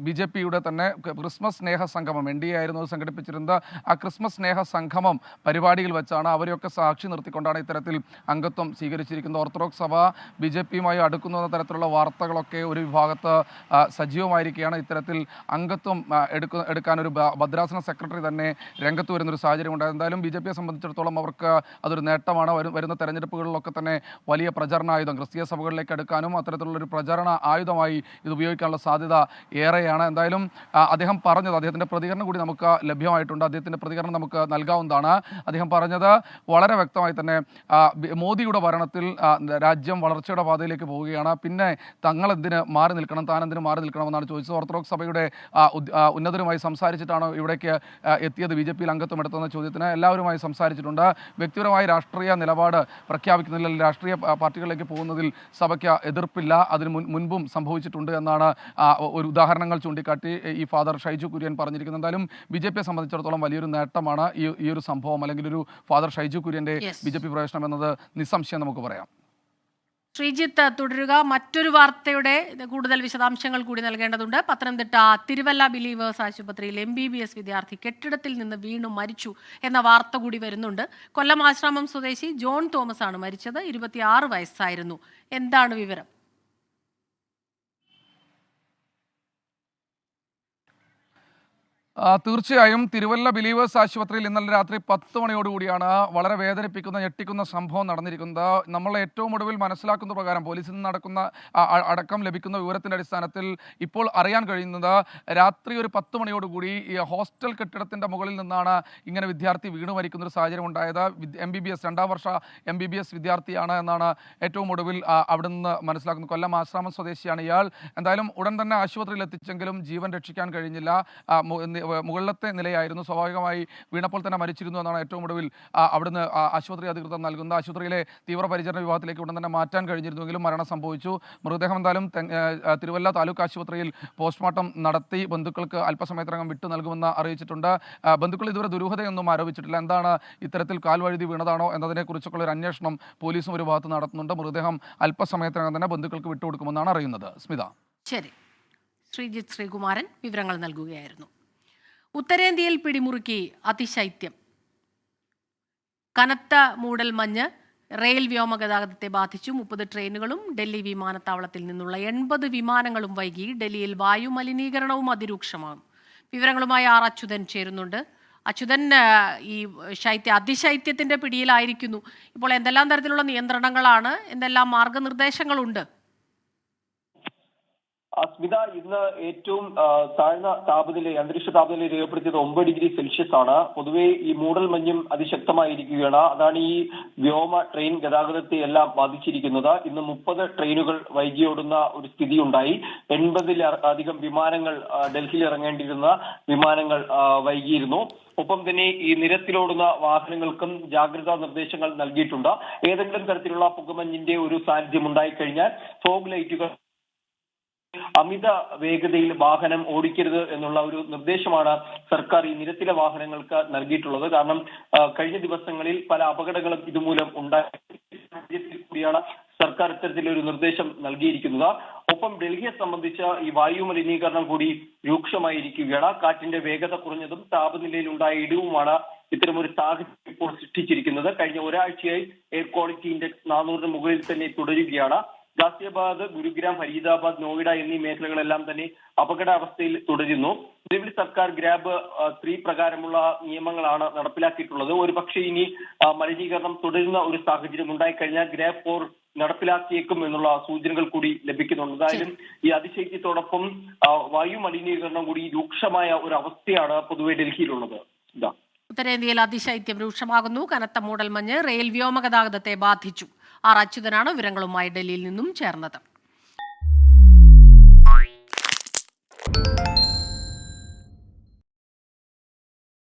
BJPയുടെ തന്നെ ക്രിസ്മസ് സ്നേഹ സംഗമം, NDA ആയിരുന്നു സംഘടിപ്പിച്ചിരുന്നത്. ആ ക്രിസ്മസ് സ്നേഹ സംഗമം പരിപാടിയിൽ വെച്ചാണ് അവരെയൊക്കെ സാക്ഷി നിർത്തിക്കൊണ്ടാണ് ഇത്തരത്തിൽ അംഗത്വം സ്വീകരിച്ചിരിക്കുന്നത്. ഓർത്തഡോക്സ് സഭ BJPയുമായി അടുക്കുന്ന തരത്തിലുള്ള വാർത്തകളൊക്കെ ഒരു വിഭാഗത്ത് സജീവമായിരിക്കുകയാണ്. ഇത്തരത്തിൽ അംഗത്വം എടുക്കാൻ ഒരു ഭദ്രാസന സെക്രട്ടറി തന്നെ രംഗത്ത് വരുന്നൊരു സാഹചര്യം ഉണ്ടായത്. എന്തായാലും BJPയെ സംബന്ധിച്ചിടത്തോളം അവർക്ക് അതൊരു നേട്ടമാണ്. വരുന്ന തെരഞ്ഞെടുപ്പുകളിലൊക്കെ തന്നെ വലിയ പ്രചരണായുധം ക്രിസ്തീയ സഭകളിലേക്ക് എടുക്കാനും അത്തരത്തിലുള്ളൊരു പ്രചരണ ആയുധമായി ഇത് ഉപയോഗിക്കാനുള്ള സാധ്യത ഏറെയാണ്. എന്തായാലും അദ്ദേഹം പറഞ്ഞത്, അദ്ദേഹത്തിൻ്റെ പ്രതികരണം കൂടി നമുക്ക് ലഭ്യമായിട്ടുണ്ട്. അദ്ദേഹത്തിൻ്റെ പ്രതികരണം നമുക്ക് നൽകാവുന്നതാണ്. അദ്ദേഹം പറഞ്ഞത് വളരെ വ്യക്തമായി തന്നെ മോദിയുടെ ഭരണത്തിൽ രാജ്യം വളർച്ചയുടെ പാതയിലേക്ക് പോവുകയാണ്. പിന്നെ തങ്ങളെന്തിന് മാറി നിൽക്കണം, താനെന്തിന് മാറി നിൽക്കണമെന്നാണ് ചോദിച്ചത്. ഓർത്തഡോക്സ് സഭയുടെ ഉന്നതരുമായി സംസാരിച്ചിട്ടാണ് ഇവിടേക്ക് എത്തിയത് BJPയിൽ അംഗത്വം എടുത്തുന്ന ചോദ്യത്തിന് എല്ലാവരുമായി സംസാരിച്ചിട്ടുണ്ട്. വ്യക്തിപരമായി വ്യക്തിപരമായ രാഷ്ട്രീയ നിലപാട് പ്രഖ്യാപിക്കുന്നതിൽ രാഷ്ട്രീയ പാർട്ടികളിലേക്ക് പോകുന്നതിൽ സഭയ്ക്ക് എതിർപ്പില്ല. അതിന് മുൻപും സംഭവിച്ചിട്ടുണ്ട് എന്നാണ് ഒരു ഉദാഹരണങ്ങൾ ചൂണ്ടിക്കാട്ടി ഈ ഫാദർ ഷൈജു കുര്യൻ പറഞ്ഞിരിക്കുന്നത്. എന്തായാലും BJP യെ സംബന്ധിച്ചിടത്തോളം വലിയൊരു നേട്ടമാണ് ഈ ഒരു സംഭവം, അല്ലെങ്കിൽ ഒരു ഫാദർ ഷൈജു കുര്യന്റെ BJP പ്രവേശനം എന്നത് നിസ്സംശയം നമുക്ക് പറയാം. ശ്രീജിത്ത് തുടരുക. മറ്റൊരു വാർത്തയുടെ കൂടുതൽ വിശദാംശങ്ങൾ കൂടി നൽകേണ്ടതുണ്ട്. പത്തനംതിട്ട തിരുവല്ല ബിലീവേഴ്സ് ആശുപത്രിയിൽ MBBS വിദ്യാർത്ഥി കെട്ടിടത്തിൽ നിന്ന് വീണു മരിച്ചു എന്ന വാർത്ത കൂടി വരുന്നുണ്ട്. കൊല്ലം ആശ്രാമം സ്വദേശി ജോൺ തോമസ് ആണ് മരിച്ചത്. 26 വയസ്സായിരുന്നു. എന്താണ് വിവരം? തീർച്ചയായും തിരുവല്ല ബിലീവേഴ്സ് ആശുപത്രിയിൽ ഇന്നലെ രാത്രി 10 മണിയോടുകൂടിയാണ് വളരെ വേദനിപ്പിക്കുന്ന ഞെട്ടിക്കുന്ന സംഭവം നടന്നിരിക്കുന്നത്. നമ്മൾ ഏറ്റവും ഒടുവിൽ മനസ്സിലാക്കുന്ന പ്രകാരം പോലീസിൽ നിന്ന് നടക്കുന്ന അടക്കം ലഭിക്കുന്ന വിവരത്തിൻ്റെ അടിസ്ഥാനത്തിൽ ഇപ്പോൾ അറിയാൻ കഴിയുന്നത് രാത്രി ഒരു 10 മണിയോടുകൂടി ഈ ഹോസ്റ്റൽ കെട്ടിടത്തിൻ്റെ മുകളിൽ നിന്നാണ് ഇങ്ങനെ വിദ്യാർത്ഥി വീണു മരിക്കുന്ന ഒരു സാഹചര്യം ഉണ്ടായത്. MBBS 2ാം വർഷ MBBS വിദ്യാർത്ഥിയാണ് എന്നാണ് ഏറ്റവും ഒടുവിൽ അവിടെ നിന്ന് മനസ്സിലാക്കുന്നത്. കൊല്ലം ആശ്രാമം സ്വദേശിയാണ് ഇയാൾ. എന്തായാലും ഉടൻ തന്നെ ആശുപത്രിയിൽ എത്തിച്ചെങ്കിലും ജീവൻ രക്ഷിക്കാൻ കഴിഞ്ഞില്ല. മുകളിലത്തെ നിലയായിരുന്നു. സ്വാഭാവികമായി വീണപ്പോൾ തന്നെ മരിച്ചിരുന്നു എന്നാണ് ഏറ്റവും ഒടുവിൽ അവിടുന്ന് ആശുപത്രി അധികൃതർ നൽകുന്നത്. ആശുപത്രിയിലെ തീവ്രപരിചരണ വിഭാഗത്തിലേക്ക് ഉടൻ തന്നെ മാറ്റാൻ കഴിഞ്ഞിരുന്നുവെങ്കിലും മരണം സംഭവിച്ചു. മൃതദേഹം എന്തായാലും തിരുവല്ല താലൂക്ക് ആശുപത്രിയിൽ പോസ്റ്റ്മോർട്ടം നടത്തി ബന്ധുക്കൾക്ക് അല്പസമയത്തിനകം വിട്ടു നൽകുമെന്ന് അറിയിച്ചിട്ടുണ്ട്. ബന്ധുക്കൾ ഇതുവരെ ദുരൂഹതയൊന്നും ആരോപിച്ചിട്ടില്ല. എന്താണ് ഇത്തരത്തിൽ കാൽവഴുതി വീണതാണോ എന്നതിനെക്കുറിച്ചൊക്കെ ഒരു അന്വേഷണം പോലീസും ഒരു ഭാഗത്ത് നടത്തുന്നുണ്ട്. മൃതദേഹം അല്പസമയത്തിനകം തന്നെ ബന്ധുക്കൾക്ക് വിട്ടുകൊടുക്കുമെന്നാണ് അറിയുന്നത്. സ്മിത. ശരി, ശ്രീജിത്ത് ശ്രീകുമാരൻ വിവരങ്ങൾ നൽകുകയായിരുന്നു. ഉത്തരേന്ത്യയിൽ പിടിമുറുക്കി അതിശൈത്യം. കനത്ത മൂടൽമഞ്ഞ് റെയിൽ വ്യോമഗതാഗതത്തെ ബാധിച്ചു. 30 ട്രെയിനുകളും ഡൽഹി വിമാനത്താവളത്തിൽ നിന്നുള്ള 80 വിമാനങ്ങളും വൈകി. ഡൽഹിയിൽ വായു മലിനീകരണവും അതിരൂക്ഷമാകും. വിവരങ്ങളുമായി ആർ അച്യുതൻ ചേരുന്നുണ്ട്. അച്യുതൻ, ഈ അതിശൈത്യത്തിന്റെ പിടിയിലായിരിക്കുന്നു. ഇപ്പോൾ എന്തെല്ലാം തരത്തിലുള്ള നിയന്ത്രണങ്ങളാണ്, എന്തെല്ലാം മാർഗനിർദ്ദേശങ്ങളുണ്ട്? സ്മിത, ഇന്ന് ഏറ്റവും താഴ്ന്ന അന്തരീക്ഷ താപനില രേഖപ്പെടുത്തിയത് 9 ഡിഗ്രി സെൽഷ്യസ് ആണ്. പൊതുവെ ഈ മൂടൽമഞ്ഞും അതിശക്തമായിരിക്കുകയാണ്. അതാണ് ഈ വ്യോമ ട്രെയിൻ ഗതാഗതത്തെ എല്ലാം ബാധിച്ചിരിക്കുന്നത്. ഇന്ന് 30 ട്രെയിനുകൾ വൈകിയോടുന്ന ഒരു സ്ഥിതി ഉണ്ടായി. 80-ലധികം വിമാനങ്ങൾ, ഡൽഹിയിൽ ഇറങ്ങേണ്ടിയിരുന്ന വിമാനങ്ങൾ വൈകിയിരുന്നു. ഒപ്പം തന്നെ ഈ നിരത്തിലോടുന്ന വാഹനങ്ങൾക്കും ജാഗ്രതാ നിർദ്ദേശങ്ങൾ നൽകിയിട്ടുണ്ട്. ഏതെങ്കിലും തരത്തിലുള്ള പുകമഞ്ഞിന്റെ ഒരു സാന്നിധ്യം ഉണ്ടായിക്കഴിഞ്ഞാൽ ഫോഗ് ലൈറ്റുകൾ അമിത വേഗതയിൽ വാഹനം ഓടിക്കരുത് എന്നുള്ള ഒരു നിർദ്ദേശമാണ് സർക്കാർ ഈ നിരത്തിലെ വാഹനങ്ങൾക്ക് നൽകിയിട്ടുള്ളത്. കാരണം കഴിഞ്ഞ ദിവസങ്ങളിൽ പല അപകടങ്ങളും ഇതുമൂലം ഉണ്ടായ സാഹചര്യത്തിൽ കൂടിയാണ് സർക്കാർ ഇത്തരത്തിലൊരു നിർദ്ദേശം നൽകിയിരിക്കുന്നത്. ഒപ്പം ഡൽഹിയെ സംബന്ധിച്ച ഈ വായു മലിനീകരണം കൂടി രൂക്ഷമായിരിക്കുകയാണ്. കാറ്റിന്റെ വേഗത കുറഞ്ഞതും താപനിലയിൽ ഉണ്ടായ ഇടിവുമാണ് ഇത്തരമൊരു സാഹചര്യം ഇപ്പോൾ സൃഷ്ടിച്ചിരിക്കുന്നത്. കഴിഞ്ഞ ഒരാഴ്ചയായി എയർ ക്വാളിറ്റി ഇൻഡെക്സ് 400 മുകളിൽ തന്നെ തുടരുകയാണ്. ഗാസിയാബാദ്, ഗുരുഗ്രാം, ഫരീദാബാദ്, നോയിഡ എന്നീ മേഖലകളെല്ലാം തന്നെ അപകടാവസ്ഥയിൽ തുടരുന്നു. നിലവിൽ സർക്കാർ ഗ്രാബ് 3 പ്രകാരമുള്ള നിയമങ്ങളാണ് നടപ്പിലാക്കിയിട്ടുള്ളത്. ഒരുപക്ഷെ ഇനി മലിനീകരണം തുടരുന്ന ഒരു സാഹചര്യം ഉണ്ടായിക്കഴിഞ്ഞാൽ ഗ്രാബ് 4 നടപ്പിലാക്കിയേക്കും എന്നുള്ള സൂചനകൾ കൂടി ലഭിക്കുന്നുണ്ട്. എന്തായാലും ഈ അതിശൈത്യത്തോടൊപ്പം വായു മലിനീകരണം കൂടി രൂക്ഷമായ ഒരു അവസ്ഥയാണ് പൊതുവെ ഡൽഹിയിലുള്ളത്. ഉത്തരേന്ത്യയിൽ അതിശൈത്യം രൂക്ഷമാകുന്നു. കനത്ത മൂടൽമഞ്ഞ് റെയിൽ വ്യോമഗതാഗതത്തെ ബാധിച്ചു. ആർ അച്യുതനാണ് വിവരങ്ങളുമായി ഡൽഹിയിൽ നിന്നും ചേർന്നത്.